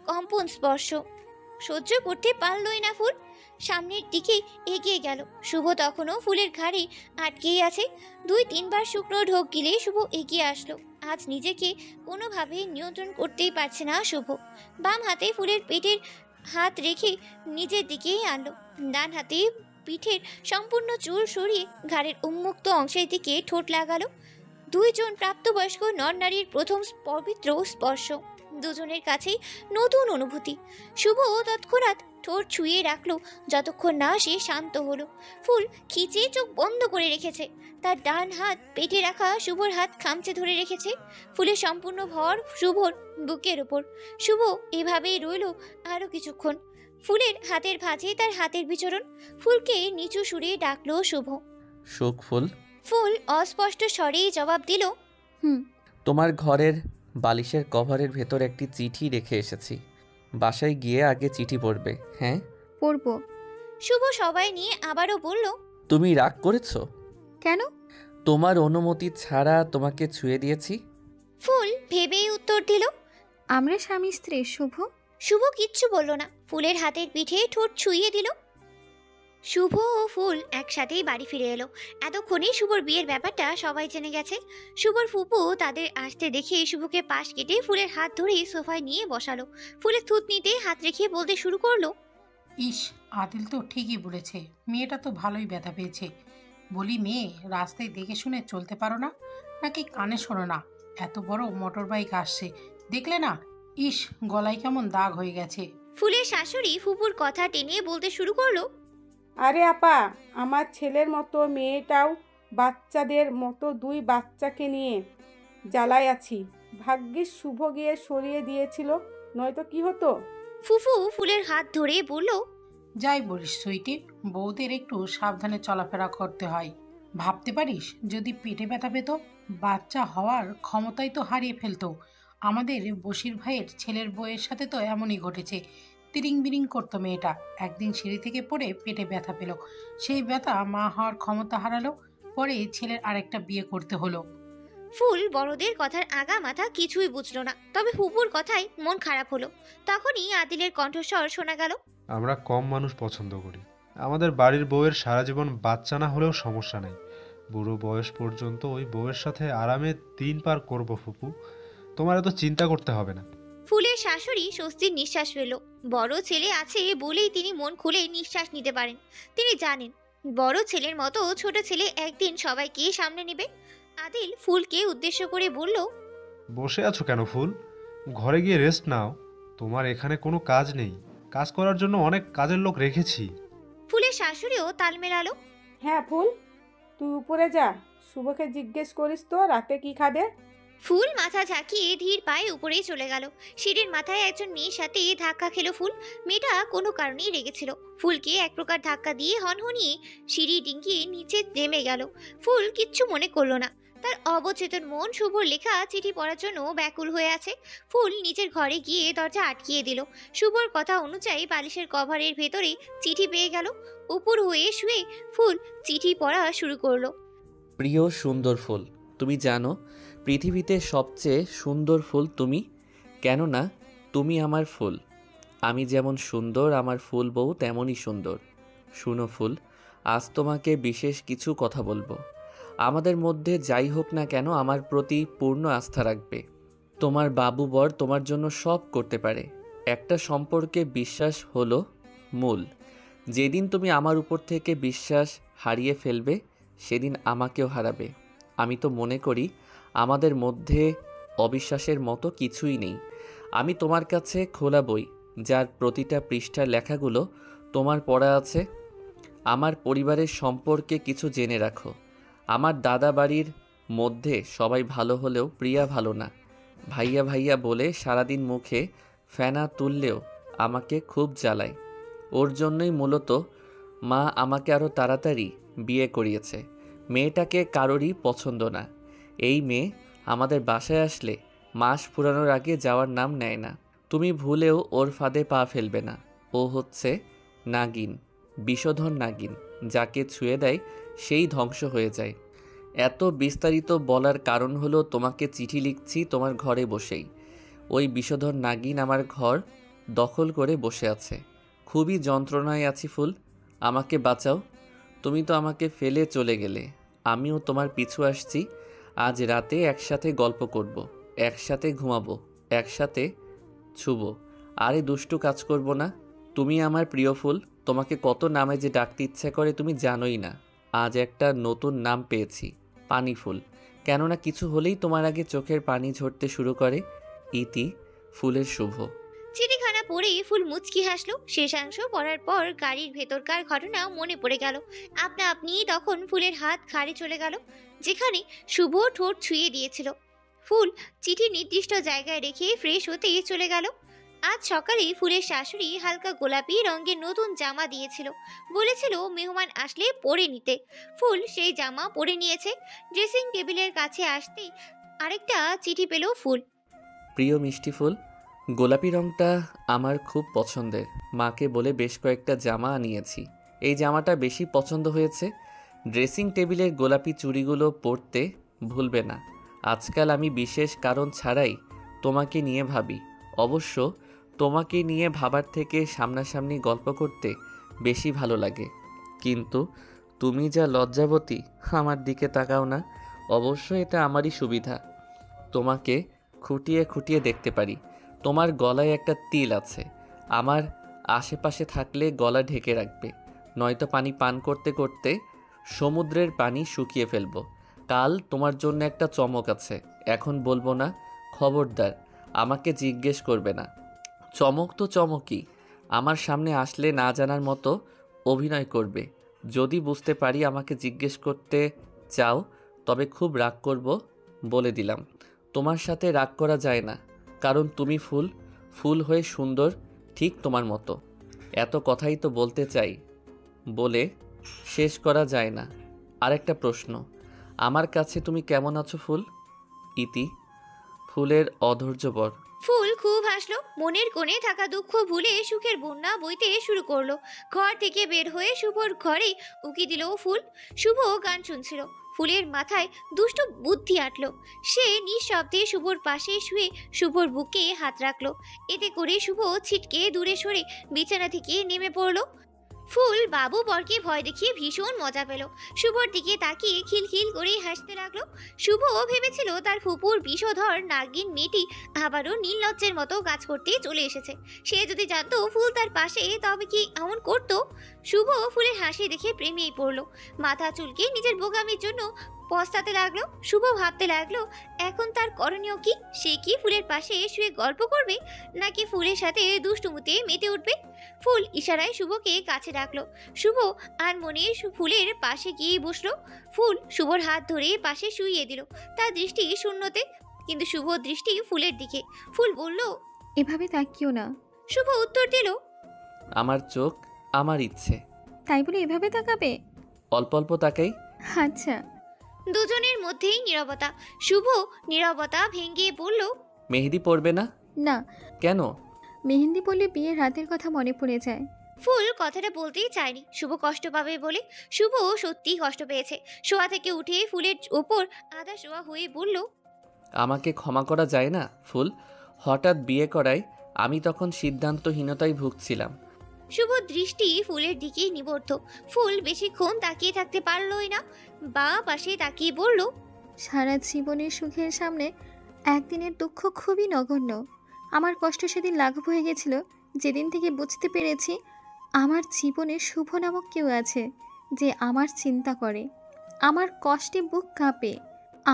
কম্পন স্পর্শ সহ্য করতে পারলই না ফুল। সামনের দিকে এগিয়ে গেল। শুভ তখনও ফুলের ঘাড়ে আটকেই আছে। 2-3 বার শুকনো ঢোক গিলে শুভ এগিয়ে আসলো। আজ নিজেকে কোনোভাবে নিয়ন্ত্রণ করতেই পারছে না শুভ। বাম হাতে ফুলের পেটের হাত রেখে নিজের দিকেই আনলো। ডান হাতে পিঠের সম্পূর্ণ চুল সরিয়ে ঘাড়ের উন্মুক্ত অংশের দিকে ঠোঁট লাগালো। 2জন প্রাপ্তবয়স্ক নর নারীর প্রথম পবিত্র স্পর্শ। দুজনের কাছেই নতুন অনুভূতি। শুভ তৎক্ষণাৎ ঠোঁট ছুঁয়ে রাখলো যতক্ষণ না সে শান্ত হলো। ফুল খিচে চোখ বন্ধ করে রেখেছে। তার ডান হাত পেটে রাখা শুভর হাত খামচে ধরে রেখেছে। ফুলের সম্পূর্ণ ভর শুভর বুকের ওপর। শুভ এভাবেই রইল আরো কিছুক্ষণ। ফুলের হাতের ভাঁজে তার হাতের বিচরণ। ফুলকে নিচু সুরে ডাকলো শুভ। সুখ ফুল। ফুল অস্পষ্ট স্বরেই জবাব দিল, হুম। তোমার ঘরের বালিশের কভারের ভেতর একটি চিঠি রেখে এসেছি। বাসায় গিয়ে আগে চিঠি পড়বে। হ্যাঁ, পড়বো। শুভ সবাই নিয়ে আবারও বলল, তুমি রাগ করেছো? কেন? তোমার অনুমতি ছাড়া তোমাকে ছুঁয়ে দিয়েছি। ফুল ভেবেই উত্তর দিল। আমরা স্বামী স্ত্রী শুভ। শুভ কিচ্ছু বলল না। ফুলের হাতের পিঠে ঠোঁট ছুঁয়ে দিল। শুভ ও ফুল একসাথেই বাড়ি ফিরে এলো। এতক্ষণে শুভর বিয়ের ব্যাপারটা সবাই জেনে গেছে। শুভর ফুপু তাদের আসতে দেখে শুভকে পাশ কেটে ফুলের হাত ধরে সোফায় নিয়ে বসালো। ফুলের থুতনিতে হাত রেখে বলতে শুরু করলো, ইস, আদিল তো ঠিকই বলেছে, মেয়েটা তো ভালোই ব্যথা পেয়েছে। বলি মেয়ে, রাস্তায় দেখে শুনে চলতে পারো না নাকি কানে শোনো না? এত বড় মোটর বাইক আসছে, দেখলে না? ইস, গলায় কেমন দাগ হয়ে গেছে। ফুলের শাশুড়ি ফুপুর কথা টেনে বলতে শুরু করলো, আরে আপা, আমার ছেলের মতো মেয়েটাও বাচ্চাদের মতো 2 বাচ্চাকে নিয়ে জ্বালায় আছি। ভাগ্যিস শুভ গিয়ে সরিয়ে দিয়েছিল, নয়তো কি হতো? ফুফু ফুলের হাত ধরে বলল, যাই বলিস সুইটি, বউদের একটু সাবধানে চলাফেরা করতে হয়। ভাবতে পারিস যদি পেটে ব্যথা পেত, বাচ্চা হওয়ার ক্ষমতাই তো হারিয়ে ফেলতো। আমাদের বশির ভাইয়ের ছেলের বউয়ের সাথে তো এমনই ঘটেছে। তিরিং বিরিং করতো মেয়েটা। একদিন সিঁড়ি থেকে পড়ে পেটে ব্যথা পেল। সেই ব্যথা মা হওয়ার ক্ষমতা হারালো। পরে ছেলের আরেকটা বিয়ে করতে হলো। ফুল বড়দের কথার আগা মাথা কিছুই বুঝলো না। তবে ফুপুর কথায় মন খারাপ হলো। তখনই আদিলের কণ্ঠস্বর শোনা গেল, আমরা কম মানুষ পছন্দ করি। আমাদের বাড়ির বউয়ের সারা জীবন বাচ্চা না হলেও সমস্যা নেই। বুড়ো বয়স পর্যন্ত ওই বউয়ের সাথে আরামে দিন পার করবো ফুপু, তোমার এত চিন্তা করতে হবে না। ফুলের শাশুড়ি স্বস্তির নিঃশ্বাস ফেলল। বড় ছেলে আছে বলেই তিনি মন খুলে নিঃশ্বাস নিতে পারেন। তিনি জানেন বড় ছেলের মতো ছোট ছেলে একদিন সবাইকে সামনে নেবে। আদিল ফুলকে উদ্দেশ্য করে বলল, বসে আছো কেন ফুল? ঘরে গিয়ে রেস্ট নাও। তোমার এখানে কোনো কাজ নেই, কাজ করার জন্য অনেক কাজের লোক রেখেছি। ফুলের শাশুড়িও তাল মেলালো, হ্যাঁ ফুল, তুই উপরে যা, শুভকে জিজ্ঞেস করিস তো রাতে কি খাবে। ফুল মাথা ঝাঁকিয়ে ধীর পায়ে উপরেই চলে গেল। সিঁড়ির মাথায় একজন মেয়ের সাথে ধাক্কা খেলো ফুল। মেয়েটা কোনো কারণেই রেগেছিল। ফুলকে এক প্রকার ধাক্কা দিয়ে হনহনিয়ে সিঁড়ি ডিঙ্গিয়ে নিচে নেমে গেল। ফুল কিচ্ছু মনে করলো না। তার অবচেতন মন শুভর লেখা চিঠি পড়ার জন্য ব্যাকুল হয়ে আছে। ফুল নিজের ঘরে গিয়ে দরজা আটকিয়ে দিল। শুভর কথা অনুযায়ী বালিশের কভারের ভেতরে চিঠি পেয়ে গেল। উপর হয়ে শুয়ে ফুল চিঠি পড়া শুরু করলো। প্রিয় সুন্দর ফুল, তুমি জানো পৃথিবীতে সবচেয়ে সুন্দর ফুল তুমি। কেননা তুমি আমার ফুল। আমি যেমন সুন্দর, আমার ফুল বউ তেমনই সুন্দর। শুনো ফুল, আজ তোমাকে বিশেষ কিছু কথা বলবো। আমাদের মধ্যে যাই হোক না কেন আমার প্রতি পূর্ণ আস্থা রাখবে। তোমার বাবু বর তোমার জন্য সব করতে পারে। একটা সম্পর্কে বিশ্বাস হলো মূল। যেদিন তুমি আমার উপর থেকে বিশ্বাস হারিয়ে ফেলবে, সেদিন আমাকেও হারাবে। আমি তো মনে করি আমাদের মধ্যে অবিশ্বাসের মতো কিছুই নেই। আমি তোমার কাছে খোলা বই, যার প্রতিটা পৃষ্ঠার লেখাগুলো তোমার পড়া আছে। আমার পরিবারের সম্পর্কে কিছু জেনে রাখো। আমার দাদা বাড়ির মধ্যে সবাই ভালো হলেও প্রিয়া ভালো না। ভাইয়া ভাইয়া বলে সারাদিন মুখে ফেনা তুললেও আমাকে খুব জ্বালায়। ওর জন্যই মূলত মা আমাকে আরও তাড়াতাড়ি বিয়ে করিয়েছে। মেয়েটাকে কারোরই পছন্দ না। এই মেয়ে আমাদের বাসায় আসলে মাস ফুরানোর আগে যাওয়ার নাম নেয় না। তুমি ভুলেও ওর ফাঁদে পা ফেলবে না। ও হচ্ছে নাগিন, বিষধর নাগিন। যাকে ছুঁয়ে দেয় সেই ধ্বংস হয়ে যায়। এত বিস্তারিত বলার কারণ হলো তোমাকে চিঠি লিখছি তোমার ঘরে বসেই। ওই বিষধর নাগিন আমার ঘর দখল করে বসে আছে। খুবই যন্ত্রণায় আছি ফুল, আমাকে বাঁচাও। তুমি তো আমাকে ফেলে চলে গেলে, আমিও তোমার পিছু আসছি। আজ রাতে একসাথে গল্প করব, একসাথে ঘুমাবো, একসাথে ছুবো। আরে দুষ্টু কাজ করব না। তুমি আমার প্রিয় ফুল, তোমাকে কত নামে যে ডাকতে ইচ্ছা করে তুমি জানোই না। আজ একটা নতুন নাম পেয়েছি, পানি ফুল। কেননা কিছু হলেই তোমার আগে চোখের পানি ঝরতে শুরু করে। ইতি, ফুলের শুভ। চিঠিখানা পড়ে ফুল মুচকি হাসলো। শেষাংশ পড়ার পর গাড়ির ভেতরকার ঘটনা মনে পড়ে গেল। আপনা আপনি তখন ফুলের হাত ঘাড়ে চলে গেল, যেখানে শুভ ঠোঁট ছুঁয়ে দিয়েছিল। ফুল চিঠি নির্দিষ্ট জায়গায় রেখে ফ্রেশ হতে চলে গেল। আজ সকালে ফুলের শাশুড়ি হালকা গোলাপি রঙের নতুন জামা দিয়েছিল, বলেছিল মেহমান আসলে পরে নিতে। ফুল সেই জামা পরে নিয়েছে। ড্রেসিং টেবিলের কাছে আসতেই আরেকটা চিঠি পেল ফুল। প্রিয় মিষ্টি ফুল, গোলাপি রঙটা আমার খুব পছন্দের। মাকে বলে বেশ কয়েকটা জামা আনিয়েছি। এই জামাটা বেশি পছন্দ হয়েছে। ড্রেসিং টেবিলের গোলাপি চুড়িগুলো পরতে ভুলবে না। আজকাল আমি বিশেষ কারণ ছাড়াই তোমাকে নিয়ে ভাবি। অবশ্য তোমাকে নিয়ে ভাবার থেকে সামনাসামনি গল্প করতে বেশি ভালো লাগে। কিন্তু তুমি যা লজ্জাবতী, আমার দিকে তাকাও না। অবশ্য এটা আমারই সুবিধা, তোমাকে খুঁটিয়ে খুঁটিয়ে দেখতে পারি। তোমার গলায় একটা তিল আছে, আমার আশেপাশে থাকলে গলা ঢেকে রাখবে, নয়তো পানি পান করতে করতে সমুদ্রের পানি শুকিয়ে ফেলবো। কাল তোমার জন্য একটা চমক আছে, এখন বলবো না। খবরদার আমাকে জিজ্ঞেস করবে না। চমক তো চমকই, আমার সামনে আসলে না জানার মতো অভিনয় করবে। যদি বুঝতে পারি আমাকে জিজ্ঞেস করতে চাও, তবে খুব রাগ করব, বলে দিলাম। তোমার সাথে রাগ করা যায় না, কারণ তুমি ফুল, ফুল হয়ে সুন্দর, ঠিক তোমার মতো। এত কথাই তো বলতে চাই, বলে শেষ করা যায় না। আরেকটা প্রশ্ন, আমার কাছে তুমি কেমন আছো ফুল? ইতি, ফুলের অধৈর্যবর। ফুল খুব হাসলো। মনের কোণে থাকা দুঃখ ভুলে সুখের বন্যা বইতে শুরু করলো। ঘর থেকে বের হয়ে শুভর ঘরে উকি দিল ফুল। শুভ গান শুনছিল। ফুলের মাথায় দুষ্ট বুদ্ধি আটলো। সে নিঃশব্দে শুভর পাশে শুয়ে শুভর বুকে হাত রাখলো। এতে করে শুভ ছিটকে দূরে সরে বিছানা থেকে নেমে পড়লো। ফুল বাবু বরকে ভয় দেখিয়ে ভীষণ মজা পেল। শুভর দিকে তাকিয়ে খিলখিল করে হাসতে লাগলো। শুভ ভেবেছিল তার ফুপুর বিষধর নাগিন মেয়েটি আবারও নীলনজ্জের মতো কাজ করতে চলে এসেছে। সে যদি জানতো ফুল তার পাশে, তবে কি এমন করতো? শুভ ফুলের হাসি দেখে প্রেমেই পড়লো। মাথা চুলকে নিজের বোকামির জন্য পস্তাতে লাগলো। শুভ ভাবতে লাগলো এখন তার করণীয় কি। সে কি ফুলের পাশে শুয়ে গল্প করবে, নাকি ফুলের সাথে দুষ্টুমুতে মেতে উঠবে? ফুল ইশারায় শুভকে কাছে ডাকলো। শুভ আর মনে ফুলের পাশে গিয়ে বসলো। ফুল শুভর হাত ধরে পাশে শুইয়ে দিল। তার দৃষ্টি শূন্যতে, কিন্তু শুভ দৃষ্টি ফুলের দিকে। ফুল বলল, এভাবে তাকিও না। শুভ উত্তর দিল, আমার চোখ, আমার ইচ্ছে। তাই বলে এভাবে তাকাবে? অল্প অল্প তাকাই। আচ্ছা। দুজনের মধ্যেই নীরবতা। শুভ নীরবতা ভেঙে বলল, মেহেদি পরবে না? না। কেন? মেহেন্দি পরলে বিয়ের রাতের কথা মনে পড়ে যায়। ফুল কথাটা বলতেই চায়নি, শুভ কষ্ট পাবে বলে। শুভ সত্যিই কষ্ট পেয়েছে। শোয়া থেকে উঠে ফুলের ওপর আধা শোয়া হয়ে বলল, আমাকে ক্ষমা করা যায় না ফুল? হঠাৎ বিয়ে করায় আমি তখন সিদ্ধান্তহীনতায় ভুগছিলাম। শুভ দৃষ্টি ফুলের দিকে নিবদ্ধ। ফুল বেশিক্ষণ তাকিয়ে থাকতে পারলই না। বা পাশে তাকিয়ে বলল, সারা জীবনের সুখের সামনে একদিনের দুঃখ খুবই নগণ্য। আমার কষ্ট সেদিন লাঘব হয়ে গেছিল, যেদিন থেকে বুঝতে পেরেছি আমার জীবনে শুভ নামক কেউ আছে, যে আমার চিন্তা করে, আমার কষ্টে বুক কাঁপে,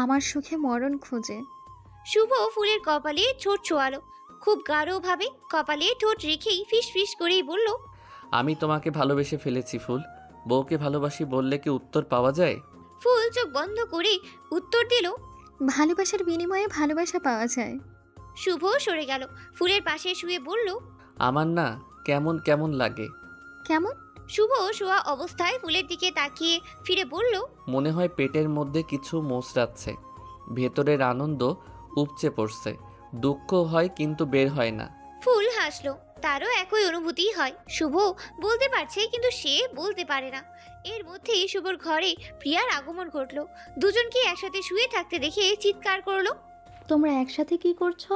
আমার সুখে মরণ খোঁজে। শুভ ফুলের কপালে ঠোঁট ছোঁয়ালো, খুব গাঢ়ভাবে কপালে ঠোঁট রেখেই ফিস ফিস করেই বলল, আমি তোমাকে ভালোবেসে ফেলেছি ফুল। বউকে ভালোবাসি বললে কি উত্তর পাওয়া যায়? ফুল চোখ বন্ধ করে উত্তর দিল, ভালোবাসার বিনিময়ে ভালোবাসা পাওয়া যায়। শুভ সরে গেল, ফুলের পাশে শুয়ে বলল, আমার না কেমন কেমন লাগে। কেমন? শুভ শোয়া অবস্থায় ফুলের দিকে তাকিয়ে ফিরে বলল, মনে হয় পেটের মধ্যে কিছু মোচড়াচ্ছে, ভেতরের আনন্দ উপচে পড়ছে, দুঃখ হয় কিন্তু বের হয় না। ফুল হাসলো, তারও একই অনুভূতি হয়। শুভ বলতে পারছে কিন্তু সে বলতে পারে না। এর মধ্যেই শুভর ঘরে প্রিয়ার আগমন ঘটলো। দুজনকে একসাথে শুয়ে থাকতে দেখে চিৎকার করলো, তোমরা একসাথে কি করছো?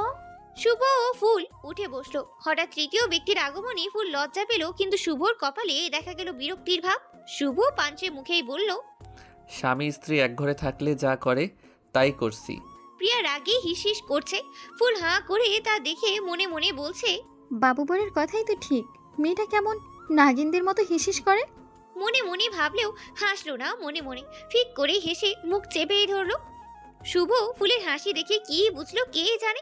শুভ ও ফুল উঠে বসলো। হঠাৎ তৃতীয় ব্যক্তির আগমনে ফুল লজ্জা পেল, কিন্তু শুভর কপালে দেখা গেল বিরক্তির ভাব। শুভ পাঞ্চে মুখেই বলল, স্বামী স্ত্রী এক ঘরে থাকলে যা করে তাই করছি। প্রিয়া রাগে হিসহিস করছে। ফুল হাঁ করে তা দেখে মনে মনে বলছে, বাবু বরের কথাই তো ঠিক, মেয়েটা কেমন নাগিনদের মতো হিসিস করে। মনে মনে ভাবলেও হাসলো না, মনে মনে ফিক করে হেসে মুখ চেপেই ধরলো। শুভ ফুলের হাসি দেখে কি বুঝলো কে জানে,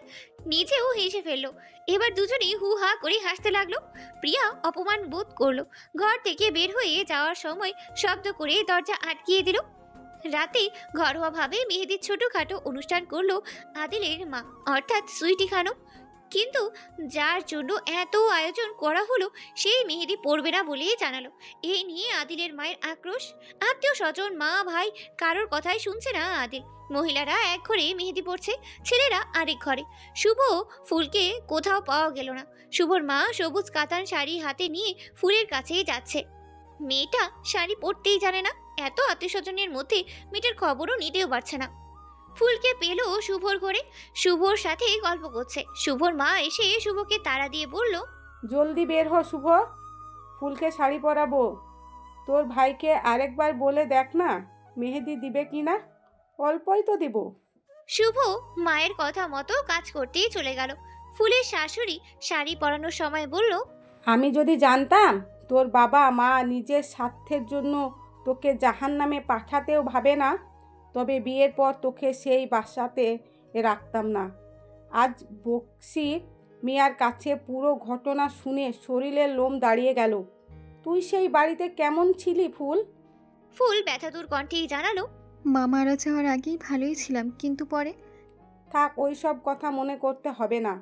নিজেও হেসে ফেললো। এবার দুজনেই হু হা করে হাসতে লাগলো। প্রিয়া অপমান বোধ করলো। ঘর থেকে বের হয়ে যাওয়ার সময় শব্দ করে দরজা আটকিয়ে দিল। রাতে ঘরোয়াভাবে মেহেদির ছোটখাটো অনুষ্ঠান করলো আদিলের মা, অর্থাৎ সুইটি খানম। কিন্তু যার জন্য এত আয়োজন করা হলো সেই মেহেদি পড়বে না বলেই জানালো। এই নিয়ে আদিলের মায়ের আক্রোশ। আত্মীয় স্বজন, মা ভাই কারোর কথাই শুনছে না আদিল। মহিলারা এক ঘরে মেহেদি পড়ছে, ছেলেরা আরেক ঘরে। শুভ ফুলকে কোথাও পাওয়া গেল না। শুভর মা সবুজ কাতান শাড়ি হাতে নিয়ে ফুলের কাছেই যাচ্ছে। মেয়েটা শাড়ি পরতেই জানে না। এত আত্মীয় স্বজনের মধ্যে মেয়েটার খবরও নিতেও পারছে না। ফুলকে পেল শুভর ঘরে, শুভর সাথে গল্প করছে। শুভর মা এসে শুভকে তাড়া দিয়ে বলল, জলদি বের হ শুভ, ফুলকে শাড়ি পরাবো। তোর ভাইকে আরেকবার বলে দেখ না মেহেদি দিবে কি না, অল্পই তো দিব। শুভ মায়ের কথা মতো কাজ করতেই চলে গেল। ফুলের শাশুড়ি শাড়ি পরানোর সময় বলল, আমি যদি জানতাম তোর বাবা মা নিজের স্বার্থের জন্য তোকে জাহান্নামে পাঠাতেও ভাবে না, তবে বিয়ের পর তোকে সেই বাসাতে রাখতাম না। আজ বক্সি মিয়ার কাছে পুরো ঘটনা শুনে শরীরের লোম দাঁড়িয়ে গেল। তুই সেই বাড়িতে কেমন ছিলি ফুল? ফুল ব্যথাতুর কণ্ঠেই জানালো, মা মারা যাওয়ার আগেই ভালোই ছিলাম, কিন্তু পরে। থাক, ওই সব কথা মনে করতে হবে না।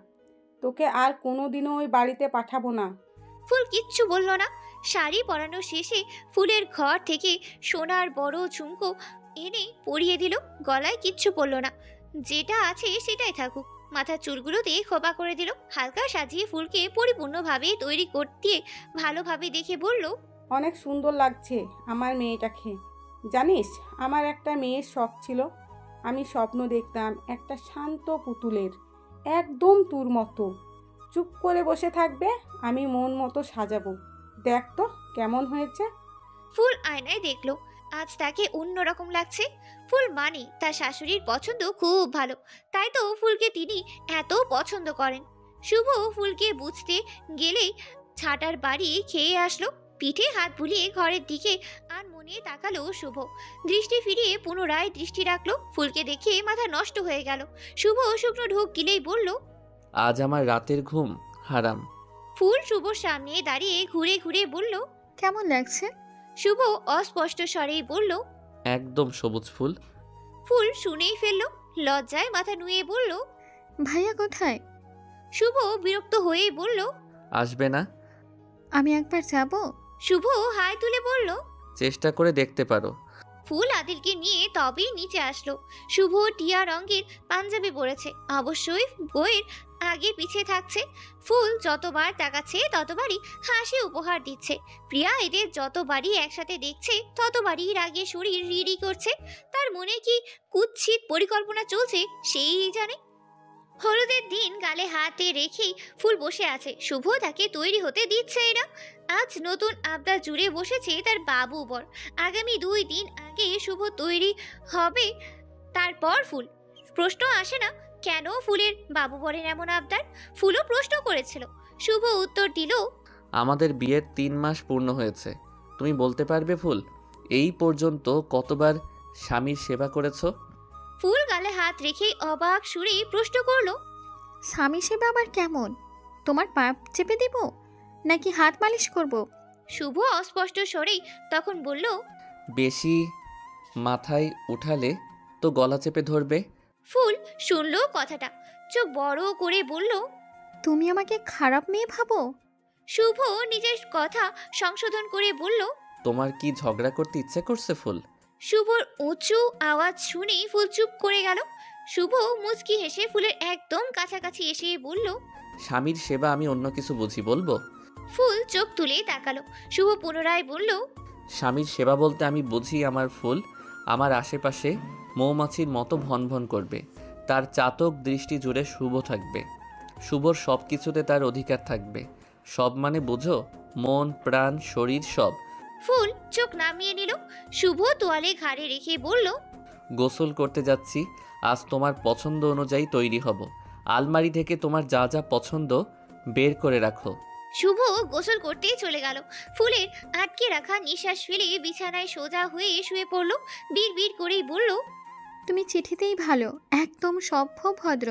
তোকে আর কোনোদিনও ওই বাড়িতে পাঠাবো না। ফুল কিচ্ছু বলল না। শাড়ি পরানো শেষে ফুলের ঘর থেকে সোনার বড় ঝুমকো এনে পরিয়ে দিল। গলায় কিচ্ছু পরল না, যেটা আছে সেটাই থাকুক। মাথার চুলগুলোতে খোপা করে দিল। হালকা সাজিয়ে ফুলকে পরিপূর্ণভাবে তৈরি করতে ভালোভাবে দেখে বলল, অনেক সুন্দর লাগছে আমার মেয়েটাকে। জানিস, আমার একটা মেয়ের শখ ছিল। আমি স্বপ্ন দেখতাম একটা শান্ত পুতুলের, একদম তোর মতো চুপ করে বসে থাকবে, আমি মন মতো সাজাবো। দেখ তো কেমন হয়েছে। ফুল আয়নায় দেখলো, আজ তাকে অন্যরকম লাগছে। ফুল মানে তার শাশুড়ির পছন্দ খুব ভালো, তাই তো ফুলকে তিনি এত পছন্দ করেন। শুভ ফুলকে বুঝতে গেলেই ছাটার বাড়ি খেয়ে আসলো। পিঠে হাত বুলিয়ে ঘরের দিকে আর মনে তাকালো শুভ। দৃষ্টি ফিরিয়ে পুনরায় দৃষ্টি রাখলো। ফুলকে দেখে মাথা নষ্ট হয়ে গেল। শুভ শুকনো ঢোক গিলেই বলল, আজ আমার রাতের ঘুম হারাম। ফুল শুভর সামনে দাঁড়িয়ে ঘুরে ঘুরে বলল, কেমন লাগছে? শুভ অস্পষ্ট স্বরেই বলল, একদম সবুজ ফুল। ফুল শুনেই ফেললো। লজ্জায় মাথা নুয়ে বলল, ভাইয়া কোথায়? শুভ বিরক্ত হয়েই বলল, আসবে না? আমি একবার যাব। শুভ হাই তুলে বলল, চেষ্টা করে দেখতে পারো। ফুল আদিলকে নিয়ে তবেই নিচে আসলো। শুভ টিয়া রঙের পাঞ্জাবি পরেছে, অবশ্যই বইয়ের আগে পিছিয়ে থাকছে। ফুল যতবার তাকাচ্ছে ততবারই হাসি উপহার দিচ্ছে। প্রিয়া এদের যতবারই একসাথে দেখছে ততবারই রাগে শরীর রিড়ি করছে। তার মনে কি কুৎসিত পরিকল্পনা চলছে সেই জানে। হলুদের দিন গালে হাতে রেখেই ফুল বসে আছে। শুভ তাকে তৈরি হতে দিচ্ছেই না। আজ নতুন আবদার জুড়ে বসেছে তার বাবু বর। আগামী 2 দিন আগে শুভ তৈরি হবে, তারপর ফুল। প্রশ্ন আসে না কেন ফুলের বাবু বরের এমন আবদার। ফুলও প্রশ্ন করেছিল, শুভ উত্তর দিল, আমাদের বিয়ের 3 মাস পূর্ণ হয়েছে। তুমি বলতে পারবে ফুল, এই পর্যন্ত কতবার স্বামীর সেবা করেছো? ফুল গালে হাত রেখে অবাক সুরে প্রশ্ন করলো, স্বামী সেবা আবার কেমন? তোমার পা চেপে দিব নাকি হাত মালিশ করব? শুভ অস্পষ্ট স্বরেই তখন বলল, বেশি মাথায় উঠালে তো গলা চেপে ধরবে। ফুল শুনলো কথাটা, চোখ বড় করে বলল, তুমি আমাকে খারাপ মেয়ে ভাবো? শুভ নিজের কথা সংশোধন করে বলল, তোমার কি ঝগড়া করতে ইচ্ছে করছে ফুল? শুভর উঁচু আওয়াজ শুনে ফুল চুপ করে গেল। শুভ মুচকি হেসে ফুলের একদম কাছাকাছি এসে বলল, স্বামীর সেবা আমি অন্য কিছু বুঝি, বলবো? ফুল চোখ তুলে তাকালো। শুভ পুনরায় বলল, স্বামীর সেবা বলতে আমি বুঝি আমার ফুল আমার আশেপাশে মৌমাছির মতো ভনভন করবে, তার চাতক দৃষ্টি জুড়ে শুভ থাকবে, শুভর সব কিছুতে তার অধিকার থাকবে। সব মানে বুঝো, মন প্রাণ শরীর সব। ফুল চোখ নামিয়ে নিল। শুভ তোয়ালে ঘাড়ে রেখে বলল, গোসল করতে যাচ্ছি, আজ তোমার পছন্দ অনুযায়ী তৈরি হব। আলমারি থেকে তোমার যা যা পছন্দ বের করে রাখো। শুভ গোসল করতেই চলে গেল। ফুলের আটকে রাখা নিঃশ্বাস ফেলে বিছানায় সোজা হয়ে শুয়ে পড়ল। বিড় করেই বলল, তুমি চিঠিতেই ভালো, একদম সভ্য ভদ্র,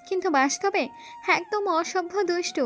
কিন্তু বাস্তবে একদম অসভ্য দুষ্টু।